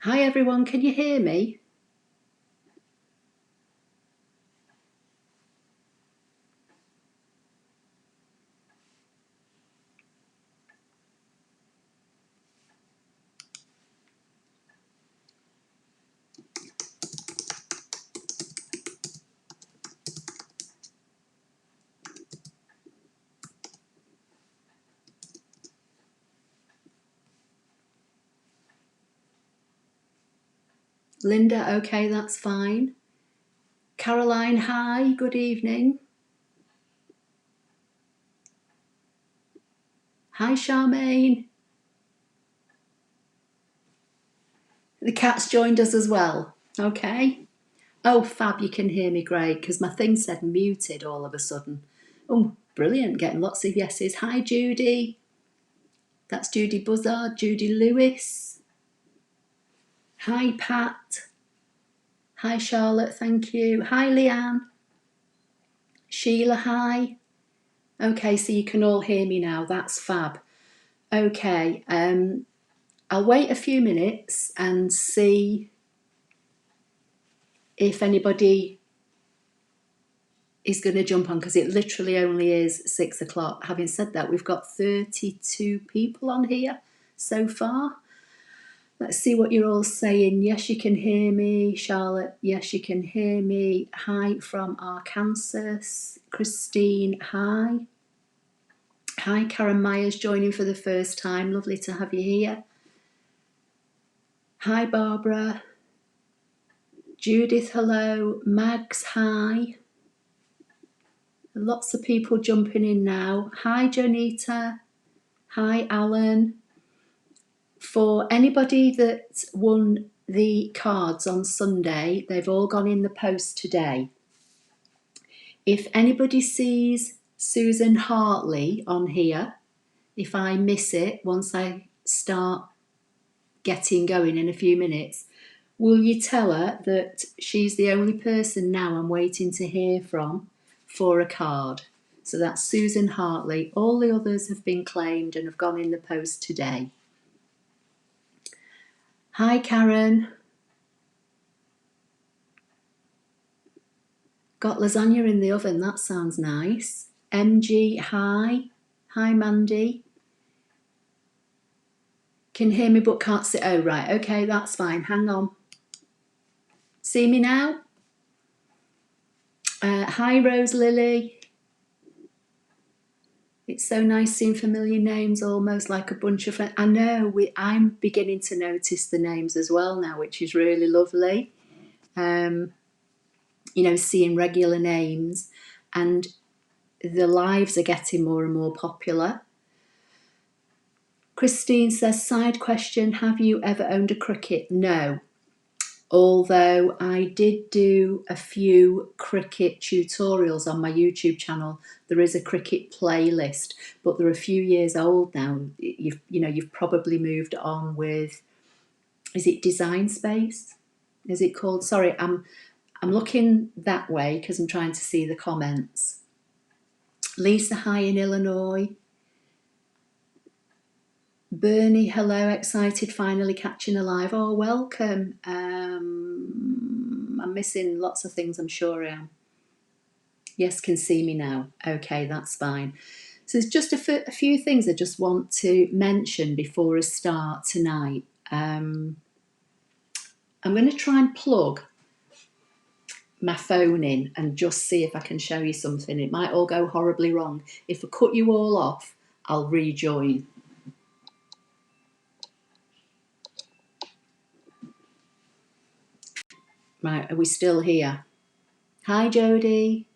Hi everyone, can you hear me? Linda, okay, that's fine. Caroline, hi, good evening. Hi Charmaine. The cat's joined us as well, okay. Oh, fab, you can hear me great, because my thing said muted all of a sudden. Oh, brilliant, getting lots of yeses. Hi Judy. That's Judy Buzzard, Judy Lewis. Hi Pat. Hi Charlotte, thank you. Hi Leanne. Sheila, hi. Okay, so you can all hear me now, that's fab. Okay, I'll wait a few minutes and see if anybody is going to jump on, because it literally only is 6 o'clock. Having said that, we've got 32 people on here so far. Let's see what you're all saying. Yes, you can hear me. Charlotte, yes, you can hear me. Hi from Arkansas. Christine, hi. Hi, Karen Myers joining for the first time. Lovely to have you here. Hi, Barbara. Judith, hello. Mags, hi. Lots of people jumping in now. Hi, Jonita. Hi, Alan. For anybody that won the cards on Sunday, they've all gone in the post today. If anybody sees Susan Hartley on here, if I miss it once I start getting going in a few minutes, will you tell her that she's the only person now I'm waiting to hear from for a card? So that's Susan Hartley. All the others have been claimed and have gone in the post today. Hi, Karen. Got lasagna in the oven. That sounds nice. MG, hi. Hi, Mandy. Can hear me but can't see. Oh, right. Okay, that's fine. Hang on. See me now? Hi, Rose Lily. It's so nice seeing familiar names, almost like a bunch of friends. I know, I'm beginning to notice the names as well now, which is really lovely. You know, seeing regular names, and the lives are getting more and more popular. Christine says, side question, have you ever owned a Cricut? No. Although I did do a few Cricut tutorials on my YouTube channel. There is a Cricut playlist, but they're a few years old now. You've probably moved on with, is it Design Space? Is it called? Sorry, I'm looking that way because I'm trying to see the comments. Lisa, hi in Illinois. Bernie, hello, excited, finally catching a live. Oh, welcome. I'm missing lots of things, I'm sure I am. Yes, can see me now. Okay, that's fine. So there's just a few things I just want to mention before I start tonight. I'm going to try and plug my phone in and just see if I can show you something. It might all go horribly wrong. If I cut you all off, I'll rejoin. Right, are we still here? Hi, Jodie.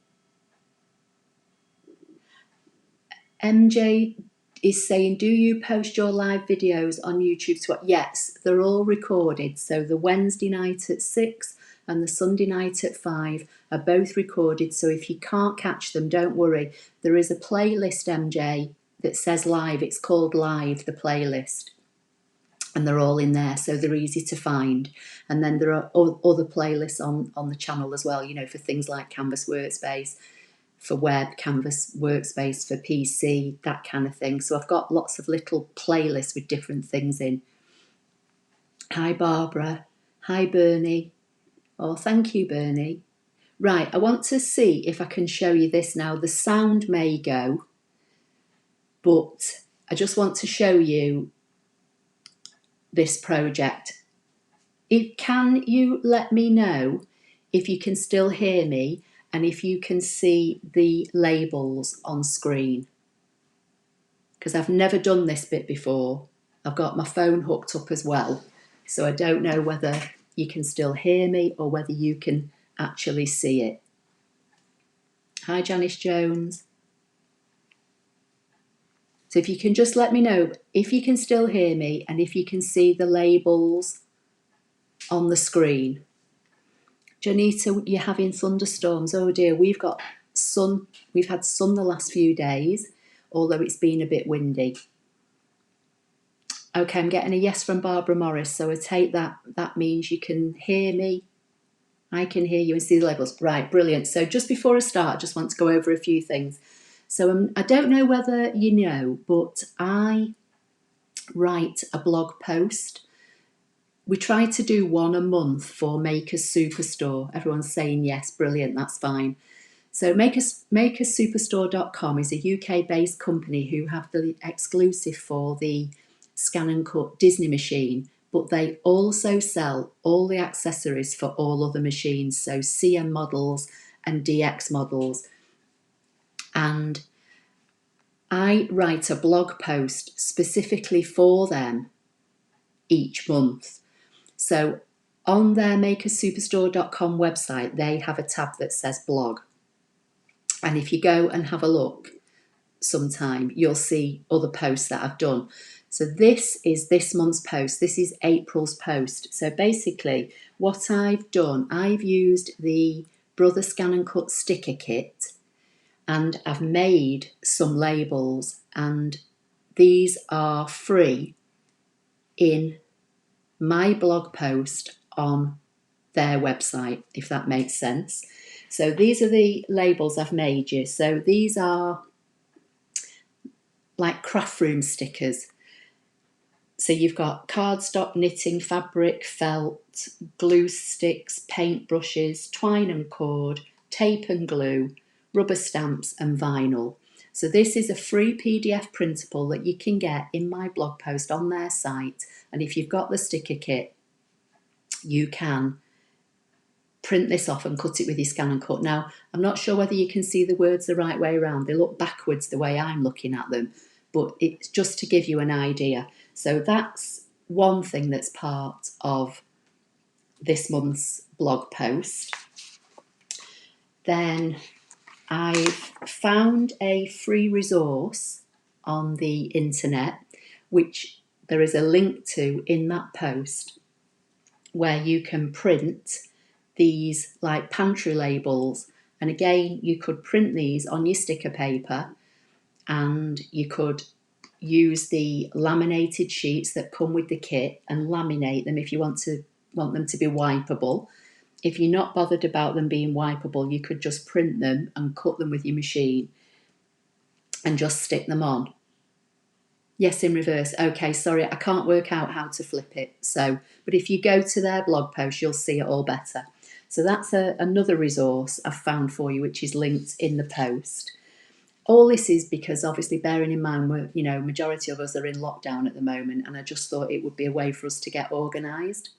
MJ is saying, do you post your live videos on YouTube? Yes, they're all recorded. So the Wednesday night at 6 and the Sunday night at 5 are both recorded. So if you can't catch them, don't worry. There is a playlist, MJ, that says live. It's called Live, the playlist. And they're all in there, so they're easy to find. And then there are other playlists on the channel as well, you know, for things like Canvas Workspace, for web, Canvas Workspace for PC, that kind of thing. So I've got lots of little playlists with different things in. Hi Barbara. Hi Bernie. Oh, thank you, Bernie. Right, I want to see if I can show you this now. The sound may go, but I just want to show you this project. Can you let me know if you can still hear me and if you can see the labels on screen? Because I've never done this bit before. I've got my phone hooked up as well, so I don't know whether you can still hear me or whether you can actually see it. Hi Janice Jones. So if you can just let me know if you can still hear me and if you can see the labels on the screen. Janita, you're having thunderstorms. Oh dear, we've got sun. We've had sun the last few days, although it's been a bit windy. Okay, I'm getting a yes from Barbara Morris, so I take that. That means you can hear me. I can hear you and see the labels. Right, brilliant. So just before I start, I just want to go over a few things. So I don't know whether you know, but I write a blog post. We try to do one a month for Makers Superstore. Everyone's saying yes, brilliant, that's fine. So makerssuperstore.com is a UK-based company who have the exclusive for the ScanNCut Disney machine, but they also sell all the accessories for all other machines, so CM models and DX models. And I write a blog post specifically for them each month. So on their makerssuperstore.com website, they have a tab that says blog. And if you go and have a look sometime, you'll see other posts that I've done. So this is this month's post. This is April's post. So basically what I've done, I've used the Brother ScanNCut sticker kit and I've made some labels, and these are free in my blog post on their website, if that makes sense. So these are the labels I've made you. So these are like craft room stickers. So you've got cardstock, knitting, fabric, felt, glue sticks, paint brushes, twine and cord, tape and glue, rubber stamps and vinyl. So this is a free PDF printable that you can get in my blog post on their site. And if you've got the sticker kit, you can print this off and cut it with your ScanNCut. Now, I'm not sure whether you can see the words the right way around. They look backwards the way I'm looking at them, but it's just to give you an idea. So that's one thing that's part of this month's blog post. Then I've found a free resource on the internet, which there is a link to in that post, where you can print these like pantry labels. And again, you could print these on your sticker paper, and you could use the laminated sheets that come with the kit and laminate them if you want them to be wipeable. If you're not bothered about them being wipeable, you could just print them and cut them with your machine and just stick them on. Yes, in reverse. Okay, sorry, I can't work out how to flip it. So, but if you go to their blog post, you'll see it all better. So that's another resource I've found for you, which is linked in the post. All this is because, obviously, bearing in mind we're, majority of us are in lockdown at the moment, and I just thought it would be a way for us to get organised.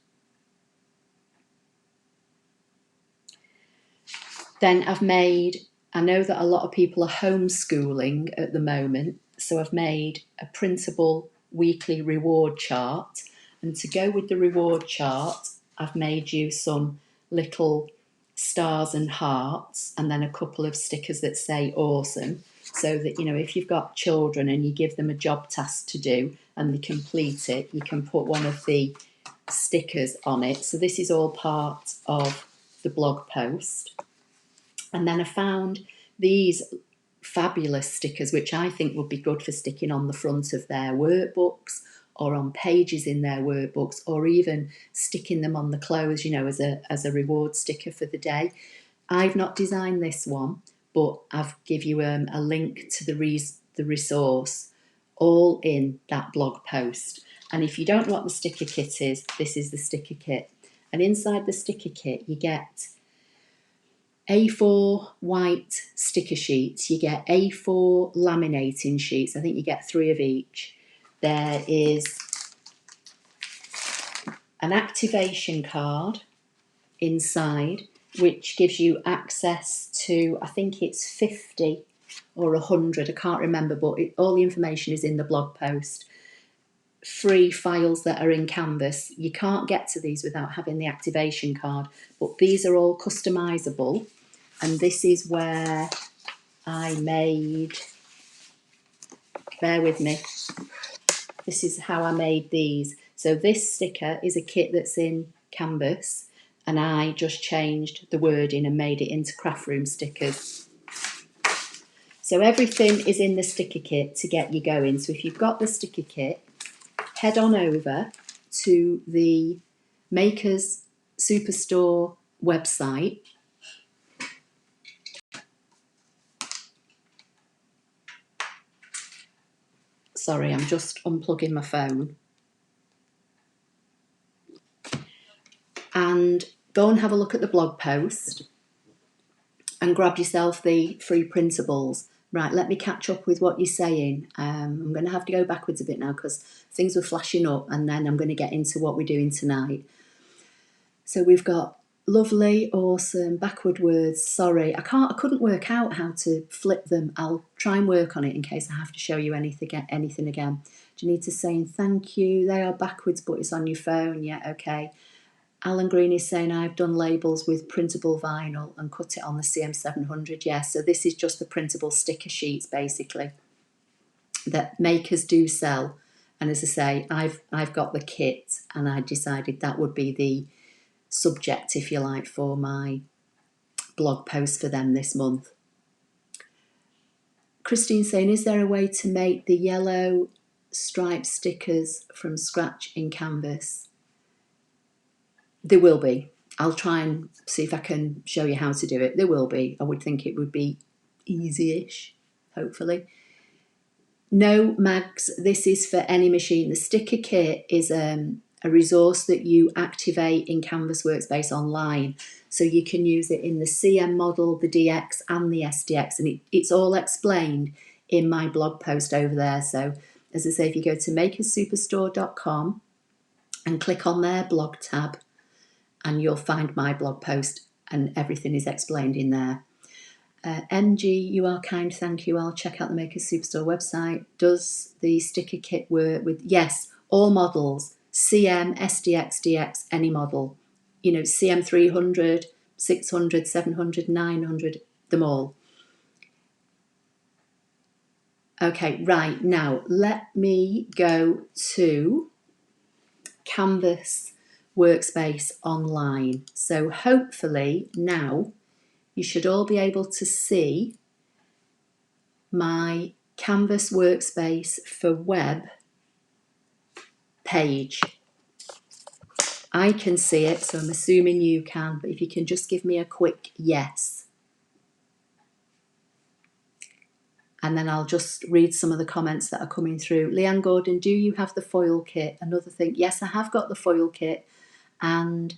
Then I know that a lot of people are homeschooling at the moment, so I've made a printable weekly reward chart. And to go with the reward chart, I've made you some little stars and hearts, and then a couple of stickers that say awesome, so that, if you've got children and you give them a job task to do and they complete it, you can put one of the stickers on it. So this is all part of the blog post. And then I found these fabulous stickers, which I think would be good for sticking on the front of their workbooks or on pages in their workbooks, or even sticking them on the clothes, as a reward sticker for the day. I've not designed this one, but I've give you a link to the resource all in that blog post. And if you don't know what the sticker kit is, this is the sticker kit. And inside the sticker kit, you get A4 white sticker sheets, you get A4 laminating sheets, I think you get 3 of each. There is an activation card inside, which gives you access to, I think it's 50 or 100, I can't remember, but all the information is in the blog post. Free files that are in Canvas. You can't get to these without having the activation card, but these are all customizable, and this is where I made, bear with me, this is how I made these. So this sticker is a kit that's in Canvas, and I just changed the wording and made it into craft room stickers. So everything is in the sticker kit to get you going. So if you've got the sticker kit, head on over to the Makers Superstore website. Sorry, I'm just unplugging my phone. And go and have a look at the blog post and grab yourself the free printables. Right, let me catch up with what you're saying. I'm going to have to go backwards a bit now because things were flashing up, and then I'm going to get into what we're doing tonight. So we've got lovely, awesome, backward words. Sorry, I couldn't work out how to flip them. I'll try and work on it in case I have to show you anything again. Janita's saying thank you. They are backwards, but it's on your phone. Yeah, okay. Alan Green is saying I've done labels with printable vinyl and cut it on the CM700. Yes, so this is just the printable sticker sheets basically that makers do sell. And as I say, I've got the kit, and I decided that would be the subject, if you like, for my blog post for them this month. Christine saying, is there a way to make the yellow stripe stickers from scratch in Canvas? There will be. I'll try and see if I can show you how to do it. There will be. I would think it would be easy-ish, hopefully. No, Mags, this is for any machine. The sticker kit is a resource that you activate in Canvas Workspace online. So you can use it in the CM model, the DX and the SDX, and it's all explained in my blog post over there. So as I say, if you go to makersuperstore.com and click on their blog tab, and you'll find my blog post, and everything is explained in there. MG, you are kind, thank you. I'll check out the Makers Superstore website. Does the sticker kit work with, yes, all models, CM, SDX, DX, any model. You know, CM 300, 600, 700, 900, them all. Okay, right, now let me go to Canvas Workspace online. So hopefully now you should all be able to see my Canvas Workspace for web page. I can see it, so I'm assuming you can, but if you can just give me a quick yes. And then I'll just read some of the comments that are coming through. Leanne Gordon, do you have the foil kit? Another thing, yes, I have got the foil kit, and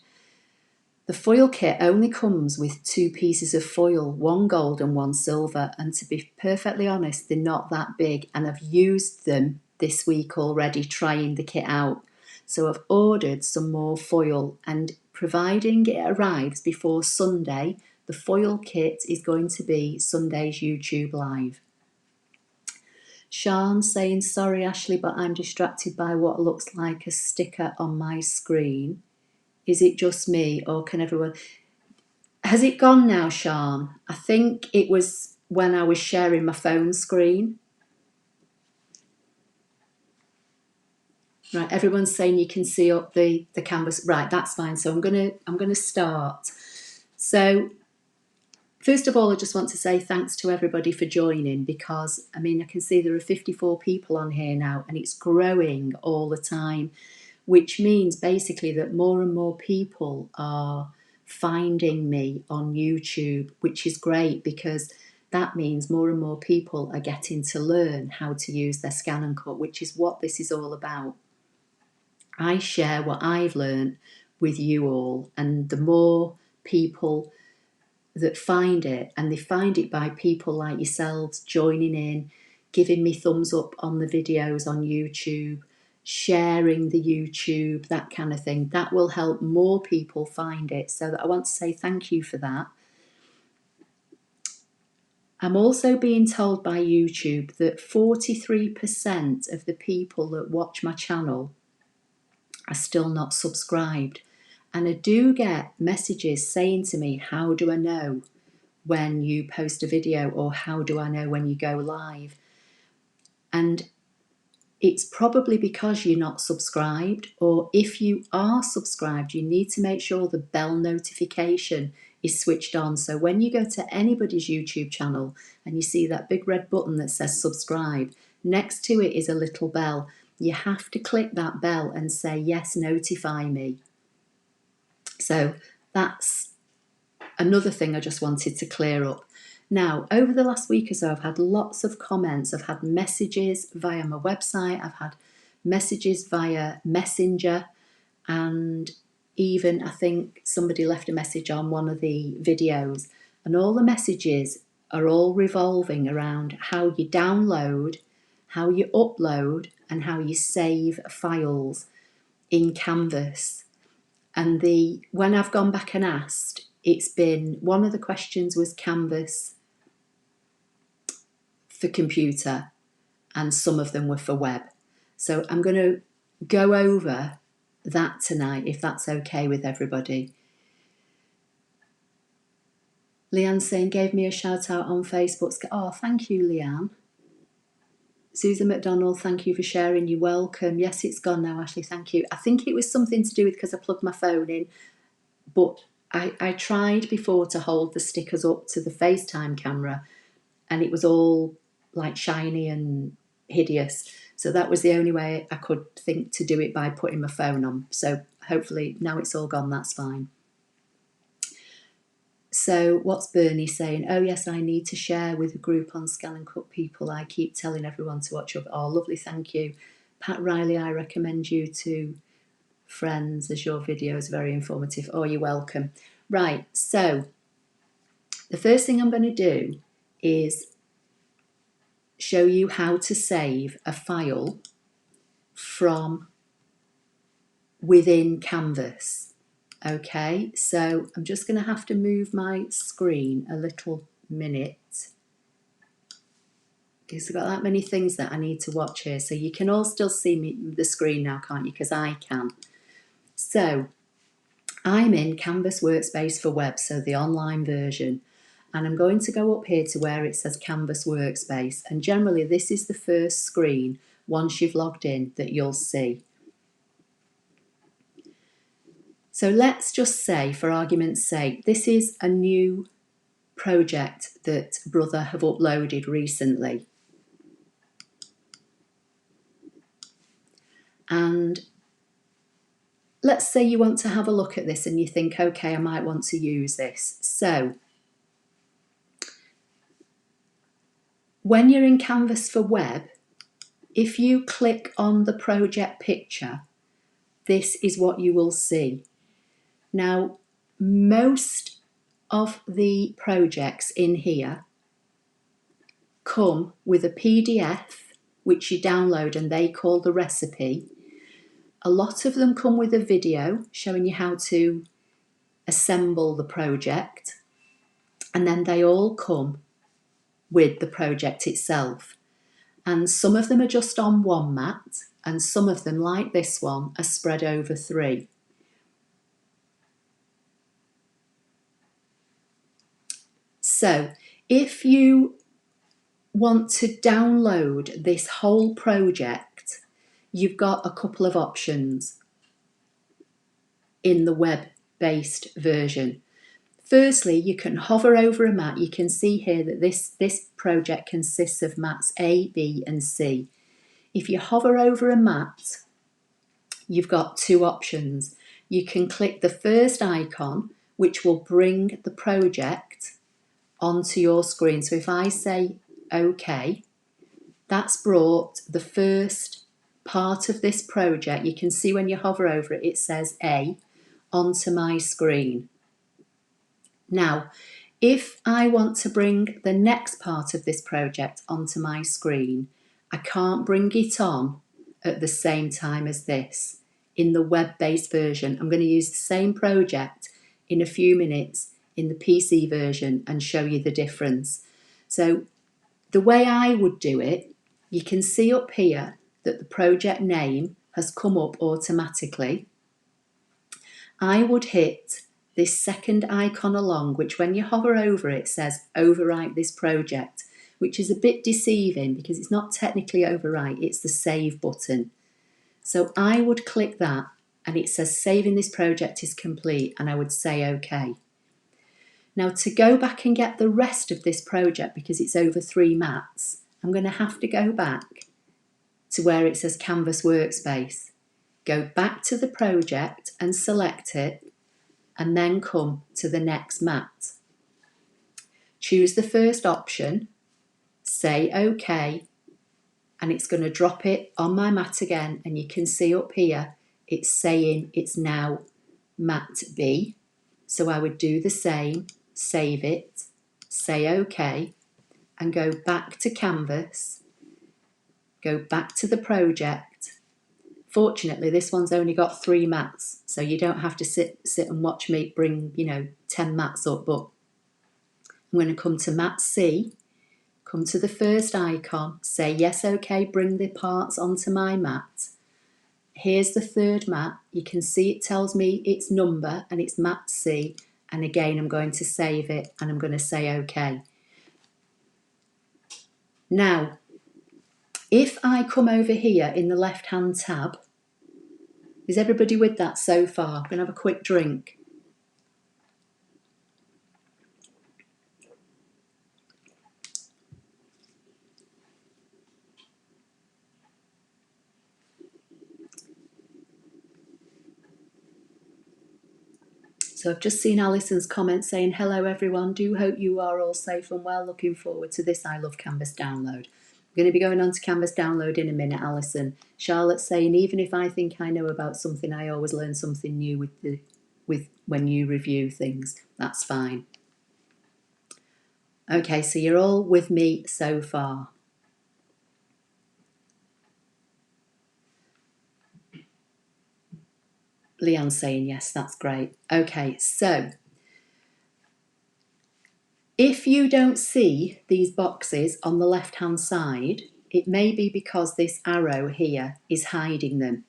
the foil kit only comes with 2 pieces of foil, one gold and one silver, and to be perfectly honest, they're not that big, and I've used them this week already trying the kit out. So I've ordered some more foil, and providing it arrives before Sunday, the foil kit is going to be Sunday's YouTube Live. Sean saying, sorry Ashley, but I'm distracted by what looks like a sticker on my screen. Is it just me, or can everyone... Has it gone now, Sean? I think it was when I was sharing my phone screen. Right, everyone's saying you can see up the canvas. Right, that's fine. So I'm gonna start. So first of all, I just want to say thanks to everybody for joining, because I mean I can see there are 54 people on here now, and it's growing all the time, which means basically that more and more people are finding me on YouTube, which is great, because that means more and more people are getting to learn how to use their ScanNCut, which is what this is all about. I share what I've learned with you all, and the more people that find it, and they find it by people like yourselves joining in, giving me thumbs up on the videos on YouTube, sharing the YouTube, that kind of thing, that will help more people find it. So I want to say thank you for that. I'm also being told by YouTube that 43% of the people that watch my channel are still not subscribed. And I do get messages saying to me, how do I know when you post a video, or how do I know when you go live? And it's probably because you're not subscribed, or if you are subscribed, you need to make sure the bell notification is switched on. So when you go to anybody's YouTube channel and you see that big red button that says subscribe, next to it is a little bell. You have to click that bell and say, yes, notify me. So that's another thing I just wanted to clear up. Now, over the last week or so, I've had lots of comments. I've had messages via my website. I've had messages via Messenger. And even, I think, somebody left a message on one of the videos. And all the messages are all revolving around how you download, how you upload, and how you save files in Canvas. And when I've gone back and asked, it's been, one of the questions was Canvas for computer, and some of them were for web. So I'm going to go over that tonight, if that's okay with everybody. Leanne saying, gave me a shout out on Facebook. Oh, thank you, Leanne. Susan McDonald, thank you for sharing. You're welcome. Yes, it's gone now, Ashley. Thank you. I think it was something to do with because I plugged my phone in, but I tried before to hold the stickers up to the FaceTime camera, and it was all like shiny and hideous. So that was the only way I could think to do it, by putting my phone on. So hopefully now it's all gone, that's fine. So what's Bernie saying? Oh yes, I need to share with a group on ScanNCut people. I keep telling everyone to watch up. Oh, lovely, thank you. Pat Riley, I recommend you to friends as your video is very informative. Oh, you're welcome. Right, so the first thing I'm going to do is show you how to save a file from within Canvas. Okay, so I'm just going to have to move my screen a little minute, because I've got that many things that I need to watch here. So you can all still see me, the screen now, can't you? Because I can. So I'm in Canvas Workspace for Web, so the online version. And I'm going to go up here to where it says Canvas Workspace. And generally this is the first screen, once you've logged in, that you'll see. So let's just say, for argument's sake, this is a new project that Brother have uploaded recently. And let's say you want to have a look at this and you think, okay, I might want to use this. So when you're in Canvas for Web, if you click on the project picture, this is what you will see. Now, most of the projects in here come with a PDF, which you download and they call the recipe. A lot of them come with a video showing you how to assemble the project, and then they all come with the project itself. And some of them are just on one mat, and some of them, like this one, are spread over 3. So if you want to download this whole project, you've got a couple of options in the web-based version. Firstly, you can hover over a mat. You can see here that this project consists of mats A, B and C. If you hover over a mat, you've got 2 options. You can click the first icon, which will bring the project onto your screen. So if I say OK, that's brought the first part of this project, you can see when you hover over it, it says A, onto my screen. Now, if I want to bring the next part of this project onto my screen, I can't bring it on at the same time as this. In the web-based version, I'm going to use the same project in a few minutes in the PC version and show you the difference. So the way I would do it, you can see up here that the project name has come up automatically. I would hit this second icon along, which when you hover over it says overwrite this project, which is a bit deceiving because it's not technically overwrite, it's the save button. So I would click that and it says saving this project is complete, and I would say OK. Now to go back and get the rest of this project, because it's over 3 mats, I'm going to have to go back to where it says Canvas Workspace. Go back to the project and select it, and then come to the next mat. Choose the first option, say OK, and it's going to drop it on my mat again, and you can see up here it's saying it's now mat B. So I would do the same, save it, say OK, and go back to Canvas, go back to the project. Fortunately, this one's only got 3 mats, so you don't have to sit and watch me bring, 10 mats up, but I'm going to come to mat C, come to the first icon, say yes, OK, bring the parts onto my mat. Here's the third mat. You can see it tells me its number and it's mat C, and again I'm going to save it and I'm going to say OK. Now, if I come over here in the left-hand tab, is everybody with that so far? I'm going to have a quick drink. So I've just seen Alison's comment saying, hello everyone, do hope you are all safe and well. Looking forward to this I Love Canvas download. I'm going to be going on to Canvas download in a minute, Alison. Charlotte's saying, even if I think I know about something, I always learn something new with when you review things. That's fine. Okay, so you're all with me so far. Leanne's saying yes, that's great. Okay, so if you don't see these boxes on the left-hand side, it may be because this arrow here is hiding them.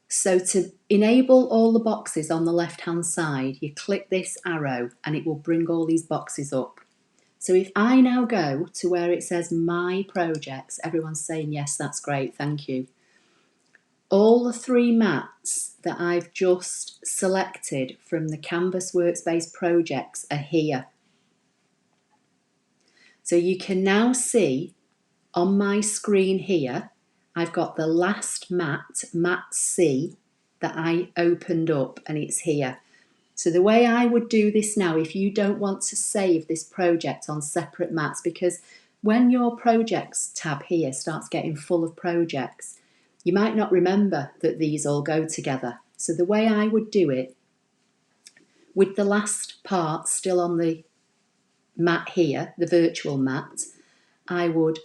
So to enable all the boxes on the left-hand side, you click this arrow and it will bring all these boxes up. So if I now go to where it says My Projects, everyone's saying yes, that's great, thank you. All the 3 mats that I've just selected from the Canvas Workspace projects are here. So you can now see on my screen here, I've got the last mat, mat C, that I opened up, and it's here. So the way I would do this now, if you don't want to save this project on separate mats, because when your projects tab here starts getting full of projects, you might not remember that these all go together. So the way I would do it, with the last part still on the mat here, the virtual mat, I would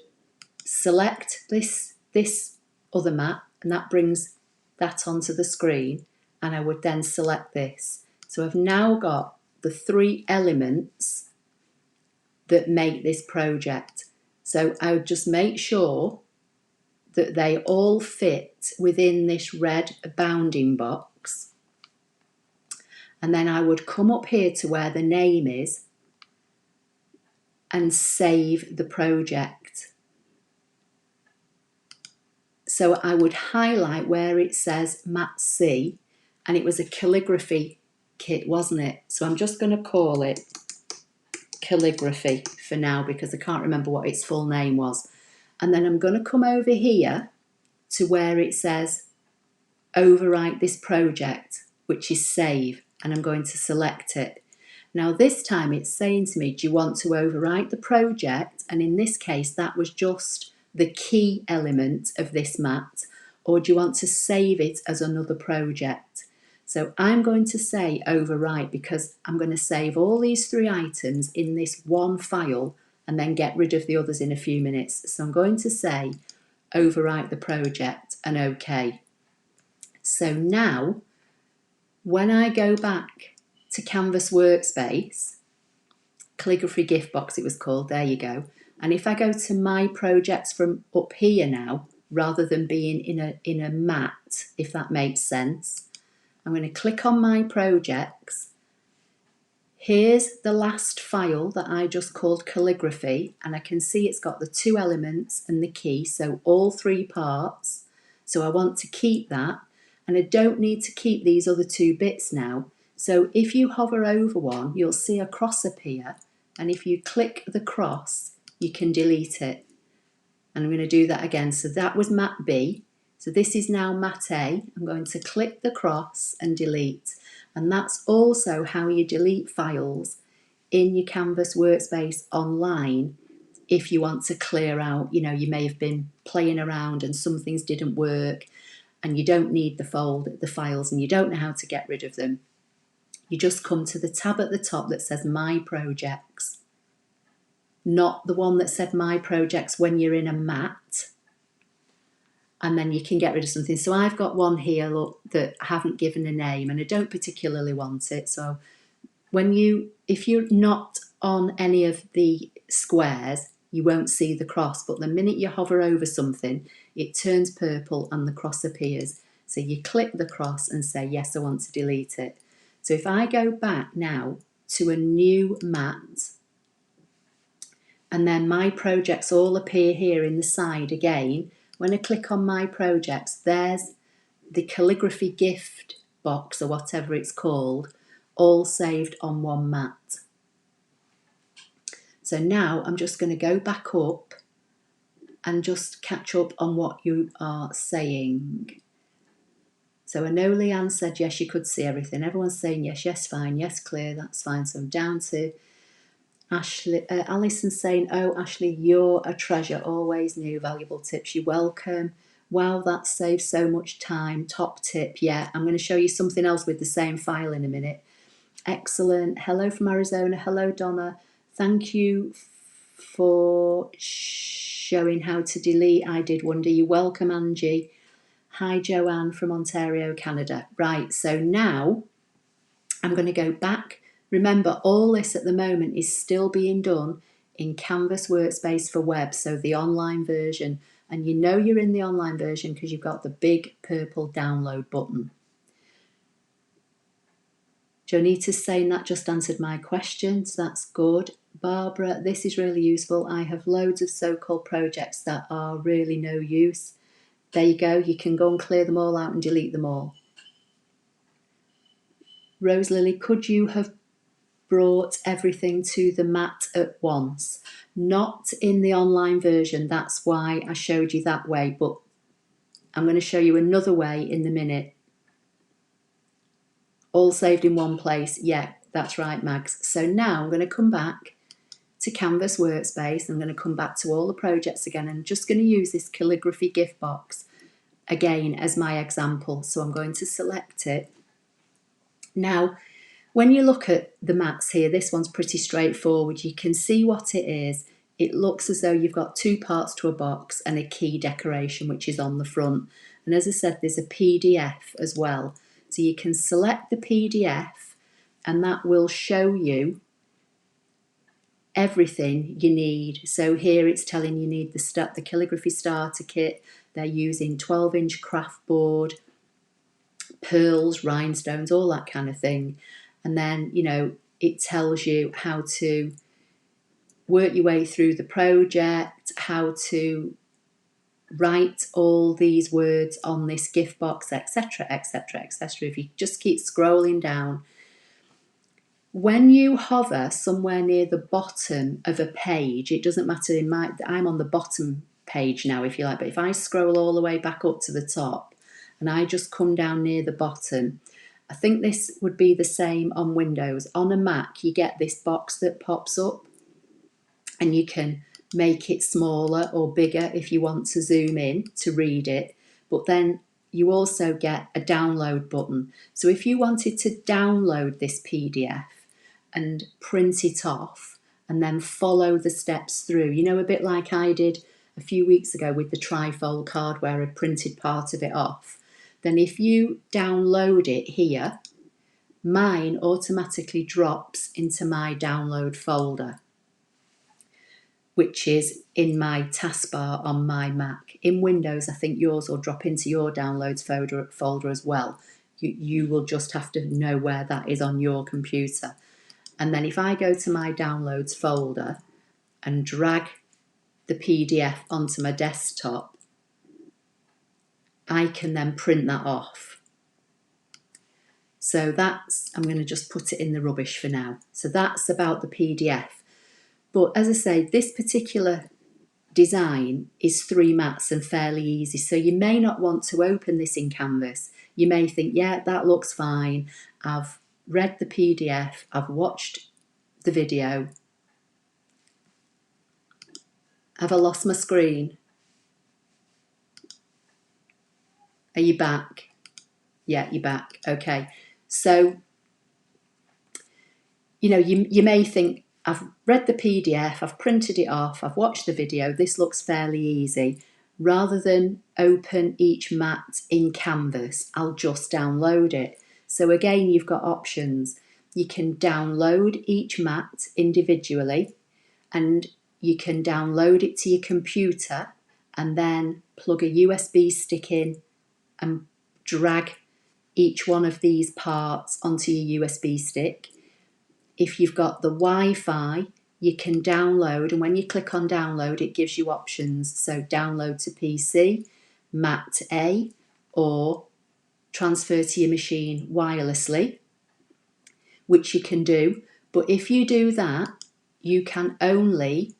select this other mat, and that brings that onto the screen, and I would then select this. So I've now got the 3 elements that make this project. So I would just make sure that they all fit within this red bounding box, and then I would come up here to where the name is and save the project. So I would highlight where it says Mat C, and it was a calligraphy kit, wasn't it? So I'm just going to call it calligraphy for now because I can't remember what its full name was. And then I'm going to come over here to where it says overwrite this project, which is save, and I'm going to select it. Now this time it's saying to me, do you want to overwrite the project? And in this case, that was just the key element of this mat, or do you want to save it as another project? So I'm going to say overwrite because I'm going to save all these 3 items in this one file and then get rid of the others in a few minutes. So I'm going to say overwrite the project and OK. So now when I go back to Canvas Workspace, calligraphy gift box it was called, there you go. And if I go to my projects from up here now, rather than being in a mat, if that makes sense, I'm going to click on my projects. Here's the last file that I just called calligraphy, and I can see it's got the 2 elements and the key, so all 3 parts. So I want to keep that, and I don't need to keep these other 2 bits now. So if you hover over one, you'll see a cross appear, and if you click the cross, you can delete it. And I'm going to do that again. So that was mat B. So this is now mat A. I'm going to click the cross and delete. And that's also how you delete files in your Canvas Workspace online if you want to clear out, you may have been playing around and some things didn't work and you don't need the files and you don't know how to get rid of them. You just come to the tab at the top that says My Projects, not the one that said My Projects when you're in a mat, and then you can get rid of something. So I've got one here, look, that I haven't given a name and I don't particularly want it. So if you're not on any of the squares, you won't see the cross, but the minute you hover over something, it turns purple and the cross appears. So you click the cross and say, yes, I want to delete it. So if I go back now to a new mat, and then My Projects all appear here in the side again, when I click on My Projects, there's the calligraphy gift box or whatever it's called, all saved on one mat. So now I'm just going to go back up and just catch up on what you are saying. So I know Leanne said yes, you could see everything. Everyone's saying yes, yes, fine, yes, clear, that's fine. So I'm down to Ashley, Alison saying, oh, Ashley, you're a treasure, always new valuable tips. You're welcome. Wow, that saves so much time. Top tip, yeah. I'm going to show you something else with the same file in a minute. Excellent. Hello from Arizona. Hello, Donna. Thank you for showing how to delete. I did wonder. You're welcome, Angie. Hi, Joanne from Ontario, Canada. Right, so now I'm going to go back. Remember, all this at the moment is still being done in Canvas Workspace for Web, so the online version. And you know you're in the online version because you've got the big purple download button. Jonita's saying that just answered my questions. That's good. Barbara, this is really useful. I have loads of so-called projects that are really no use. There you go. You can go and clear them all out and delete them all. Rose Lily, could you have brought everything to the mat at once? Not in the online version. That's why I showed you that way. But I'm going to show you another way in a minute. All saved in one place. Yeah, that's right, Mags. So now I'm going to come back to Canvas Workspace. I'm going to come back to all the projects again. And I'm just going to use this calligraphy gift box again as my example. So I'm going to select it. Now, when you look at the mats here, this one's pretty straightforward. You can see what it is. It looks as though you've got 2 parts to a box and a key decoration, which is on the front. And as I said, there's a PDF as well. So you can select the PDF and that will show you everything you need. So here it's telling you need the calligraphy starter kit. They're using 12-inch craft board, pearls, rhinestones, all that kind of thing. And then, it tells you how to work your way through the project, how to write all these words on this gift box, etc., etc., etc. If you just keep scrolling down, when you hover somewhere near the bottom of a page, it doesn't matter, I'm on the bottom page now, if you like, but if I scroll all the way back up to the top and I just come down near the bottom, I think this would be the same on Windows. On a Mac, you get this box that pops up and you can make it smaller or bigger if you want to zoom in to read it, but then you also get a download button. So if you wanted to download this PDF and print it off and then follow the steps through, you know, a bit like I did a few weeks ago with the trifold card where I printed part of it off, then if you download it here, mine automatically drops into my download folder, which is in my taskbar on my Mac. In Windows, I think yours will drop into your downloads folder as well. You will just have to know where that is on your computer. And then if I go to my downloads folder and drag the PDF onto my desktop, I can then print that off. So that's, I'm going to just put it in the rubbish for now. So that's about the PDF. But as I say, this particular design is 3 mats and fairly easy. So you may not want to open this in Canvas. You may think, yeah, that looks fine. I've read the PDF. I've watched the video. Have I lost my screen? Are you back? Yeah, you're back. Okay. So, you know, you may think, I've read the PDF, I've printed it off, I've watched the video, this looks fairly easy. Rather than open each mat in Canvas, I'll just download it. So again, you've got options. You can download each mat individually, and you can download it to your computer and then plug a USB stick in and drag each one of these parts onto your USB stick. If you've got the Wi-Fi, you can download, and when you click on download, it gives you options. So download to PC, Mat A, or transfer to your machine wirelessly, which you can do. But if you do that, you can only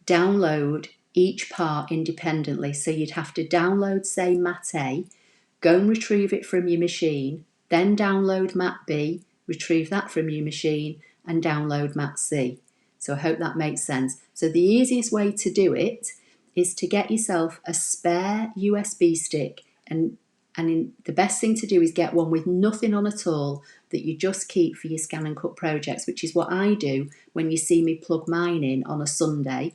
download each part independently. So you'd have to download, say, Mat A, go and retrieve it from your machine, then download Mat B, retrieve that from your machine, and download Mat C. So I hope that makes sense. So the easiest way to do it is to get yourself a spare USB stick, and the best thing to do is get one with nothing on at all that you just keep for your Scan and Cut projects, which is what I do when you see me plug mine in on a Sunday.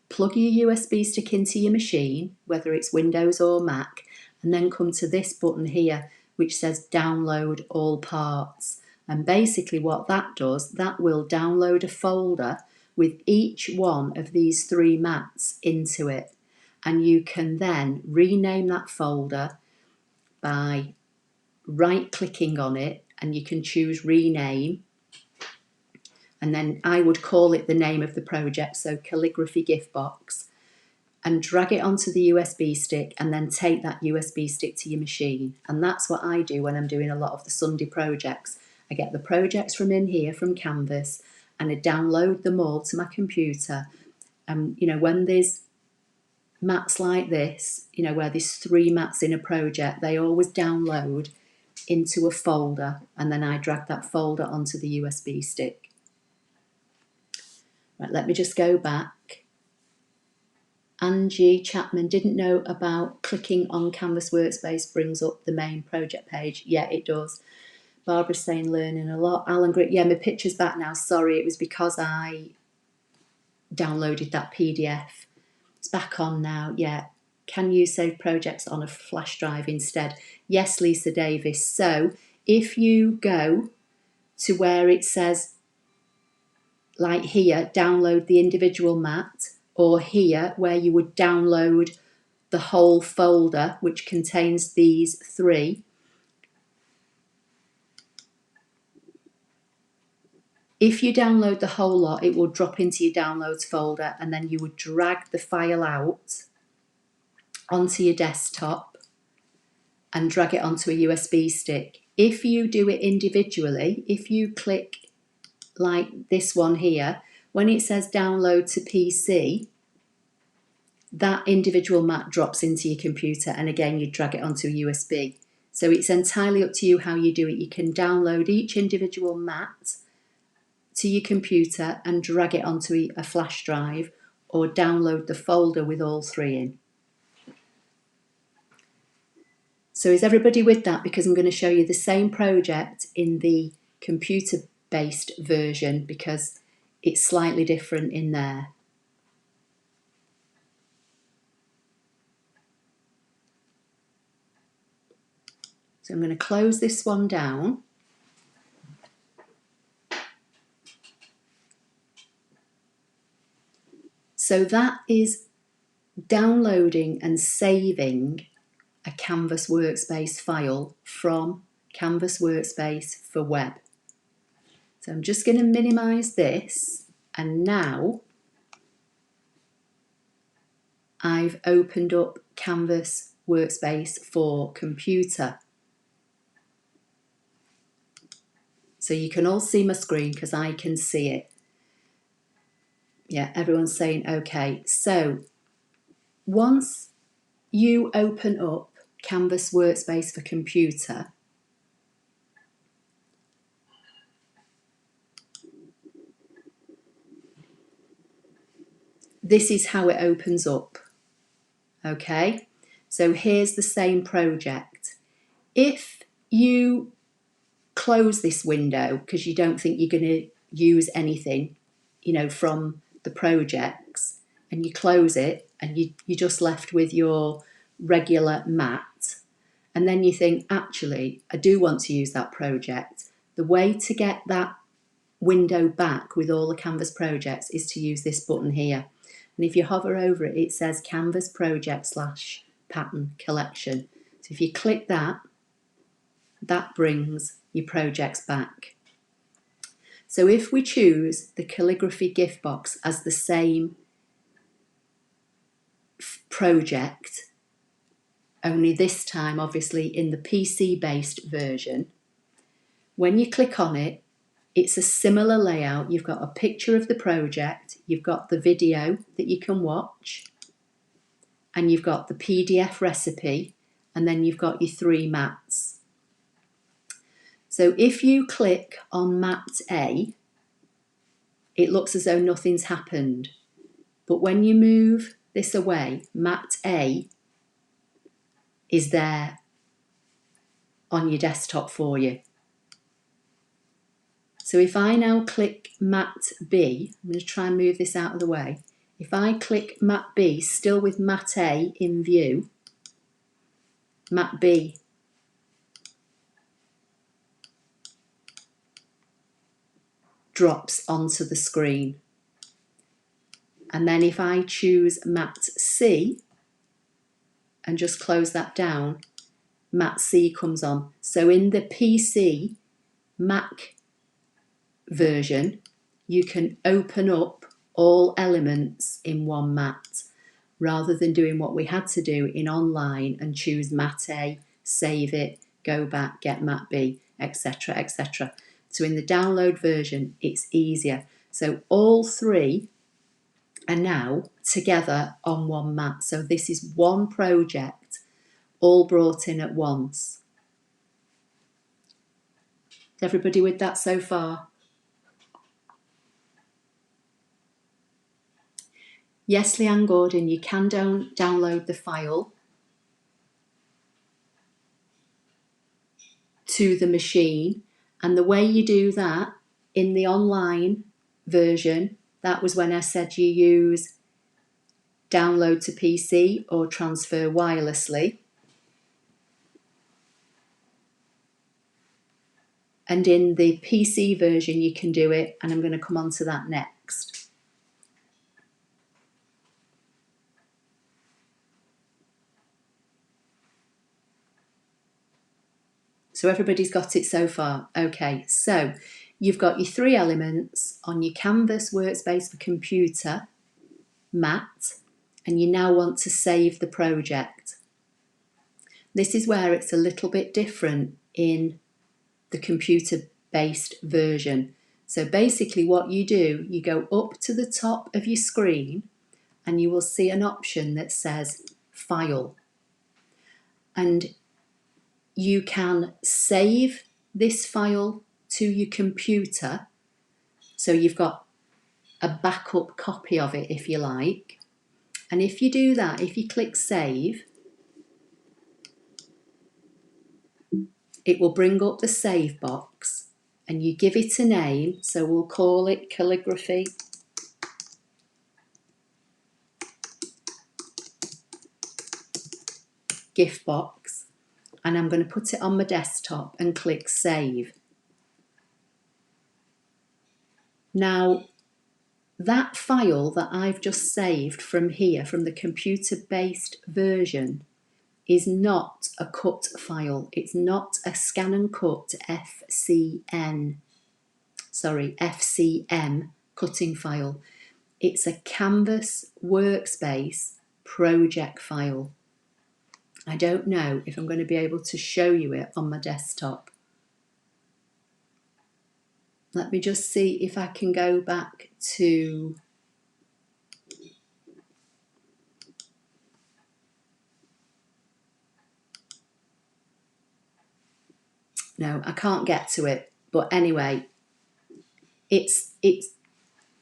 Plug your USB stick into your machine, whether it's Windows or Mac, and then come to this button here, which says download all parts. And basically what that does, that will download a folder with each one of these 3 mats into it. And you can then rename that folder by right-clicking on it, and you can choose rename. And then I would call it the name of the project, so Calligraphy Gift Box, and drag it onto the USB stick, and then take that USB stick to your machine. And that's what I do when I'm doing a lot of the Sunday projects. I get the projects from in here from Canvas, and I download them all to my computer. You know, when there's mats like this, you know, where there's 3 mats in a project, they always download into a folder, and then I drag that folder onto the USB stick. Right, let me just go back. Angie Chapman didn't know about clicking on Canvas Workspace brings up the main project page. Yeah, it does. Barbara's saying learning a lot. Alan Grit, yeah, my picture's back now. Sorry, it was because I downloaded that PDF. It's back on now, yeah. Can you save projects on a flash drive instead? Yes, Lisa Davis. So if you go to where it says, like here, download the individual mat, or here where you would download the whole folder which contains these 3. If you download the whole lot, it will drop into your downloads folder, and then you would drag the file out onto your desktop and drag it onto a USB stick. If you do it individually, if you click like this one here, when it says download to PC, that individual mat drops into your computer, and again you drag it onto a USB. So it's entirely up to you how you do it. You can download each individual mat to your computer and drag it onto a flash drive, or download the folder with all three in. So is everybody with that? Because I'm going to show you the same project in the computer-based version because it's slightly different in there. So I'm going to close this one down. So that is downloading and saving a Canvas Workspace file from Canvas Workspace for web. So I'm just going to minimize this, and now I've opened up Canvas Workspace for computer. So you can all see my screen because I can see it. Yeah, everyone's saying okay. So once you open up Canvas Workspace for computer, this is how it opens up. Okay, so here's the same project. If you close this window because you don't think you're going to use anything, you know, from the projects, and you close it and you're just left with your regular mat, and then you think, actually, I do want to use that project. The way to get that window back with all the Canvas projects is to use this button here. And if you hover over it, it says Canvas Project / Pattern Collection. So if you click that, that brings your projects back. So if we choose the calligraphy gift box as the same project, only this time obviously in the PC-based version, when you click on it, it's a similar layout. You've got a picture of the project, you've got the video that you can watch, and you've got the PDF recipe, and then you've got your three mats. So if you click on mat A, it looks as though nothing's happened. But when you move this away, mat A is there on your desktop for you. So if I now click mat B, I'm going to try and move this out of the way. If I click mat B, still with mat A in view, mat B drops onto the screen. And then if I choose mat C and just close that down, mat C comes on. So in the PC Mac version, you can open up all elements in one mat rather than doing what we had to do in online and choose mat A, save it, go back, get mat B, etc, etc. So in the download version, it's easier. So all three are now together on one mat. So this is one project all brought in at once. Is everybody with that so far? Yes, Leanne Gordon, you can download the file to the machine, and the way you do that in the online version, that was when I said you use download to PC or transfer wirelessly. And in the PC version, you can do it, and I'm going to come on to that next. So everybody's got it so far. Okay, so you've got your three elements on your Canvas Workspace for computer mat, and you now want to save the project. This is where it's a little bit different in the computer-based version. So basically what you do, you go up to the top of your screen and you will see an option that says File. And you can save this file to your computer, So you've got a backup copy of it if you like. And if you do that, if you click save, it will bring up the save box and you give it a name. So we'll call it calligraphy gift box. And I'm going to put it on my desktop and click save. Now, that file that I've just saved from here, from the computer-based version, is not a cut file. It's not a ScanNCut FCM cutting file. It's a Canvas Workspace project file. I don't know if I'm going to be able to show you it on my desktop. Let me just see if I can go back to... No, I can't get to it. But anyway, it's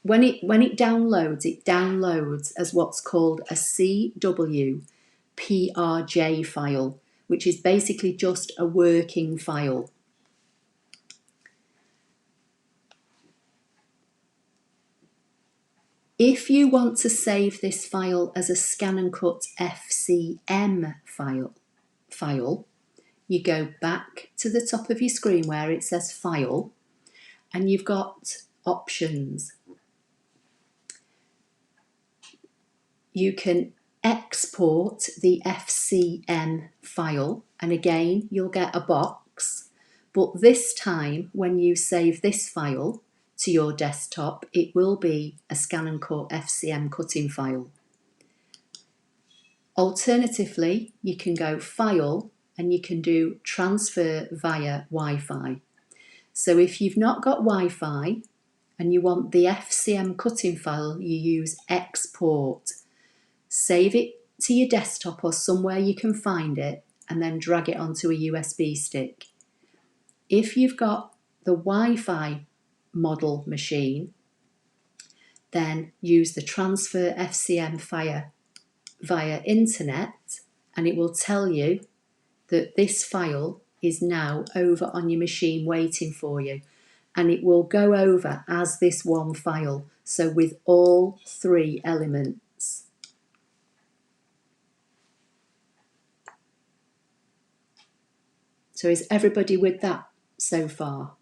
when it downloads as what's called a CWPRJ file, which is basically just a working file. If you want to save this file as a ScanNCut FCM file, you go back to the top of your screen where it says File, and you've got options. You can export the FCM file, and again, you'll get a box, but this time when you save this file to your desktop, it will be a ScanNCut FCM cutting file. Alternatively, you can go File and you can do Transfer via Wi-Fi. So if you've not got Wi-Fi and you want the FCM cutting file, you use Export. Save it to your desktop or somewhere you can find it and then drag it onto a USB stick. If you've got the Wi-Fi model machine, then use the Transfer FCM via internet, and it will tell you that this file is now over on your machine waiting for you, and it will go over as this one file, so with all three elements. So is everybody with that so far?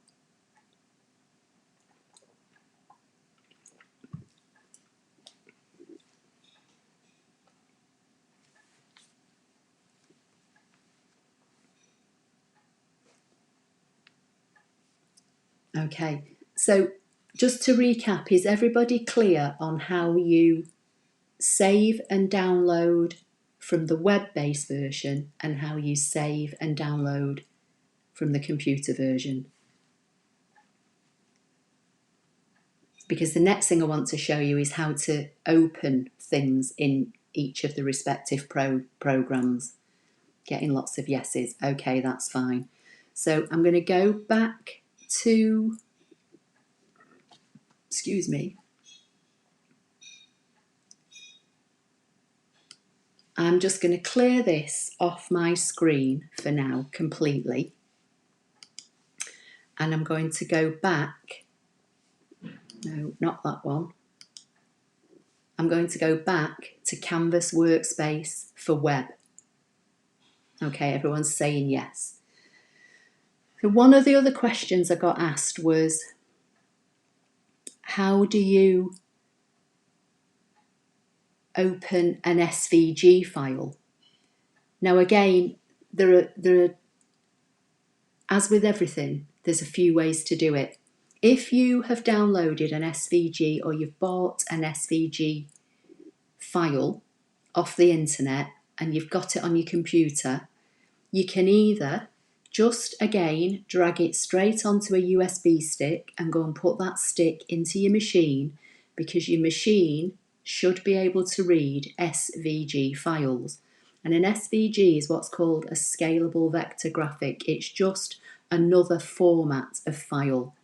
Okay, so just to recap, is everybody clear on how you save and download from the web-based version and how you save and download from the computer version? Because the next thing I want to show you is how to open things in each of the respective programs. Getting lots of yeses. Okay, that's fine. So I'm going to go back to, excuse me, I'm just going to clear this off my screen for now completely. And I'm going to go back, no, not that one. I'm going to go back to Canvas Workspace for web. Okay, everyone's saying yes. So one of the other questions I got asked was, how do you open an SVG file? Now again, there are, as with everything, there's a few ways to do it. If you have downloaded an SVG or you've bought an SVG file off the internet and you've got it on your computer, you can either just again drag it straight onto a USB stick and go and put that stick into your machine, because your machine should be able to read SVG files. And an SVG is what's called a scalable vector graphic. It's just another format of file.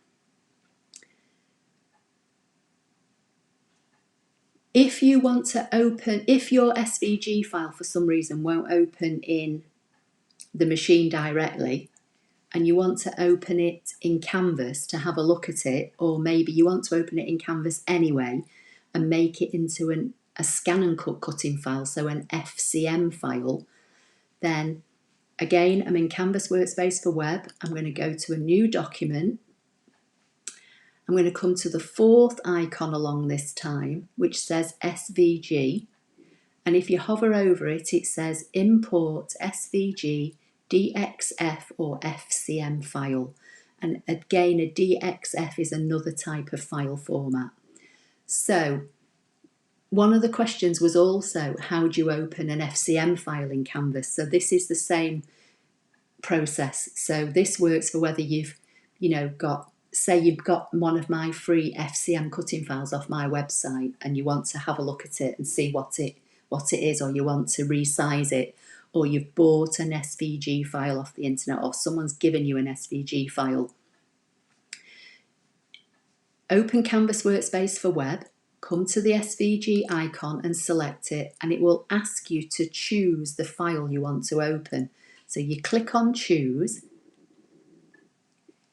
If you want to open, if your SVG file for some reason won't open in the machine directly, and you want to open it in Canvas to have a look at it, or maybe you want to open it in Canvas anyway and make it into a ScanNCut cutting file, so an FCM file, then again, I'm in Canvas Workspace for Web. I'm going to go to a new document. I'm going to come to the fourth icon along this time, which says SVG. And if you hover over it, it says Import SVG DXF or FCM file. And again, a DXF is another type of file format. So one of the questions was also, how do you open an FCM file in Canvas? So this is the same process. So this works for whether you've, got, say you've got one of my free FCM cutting files off my website and you want to have a look at it and see what it is, or you want to resize it, or you've bought an SVG file off the internet, or someone's given you an SVG file. Open Canvas Workspace for Web, come to the SVG icon and select it, and it will ask you to choose the file you want to open. So you click on Choose,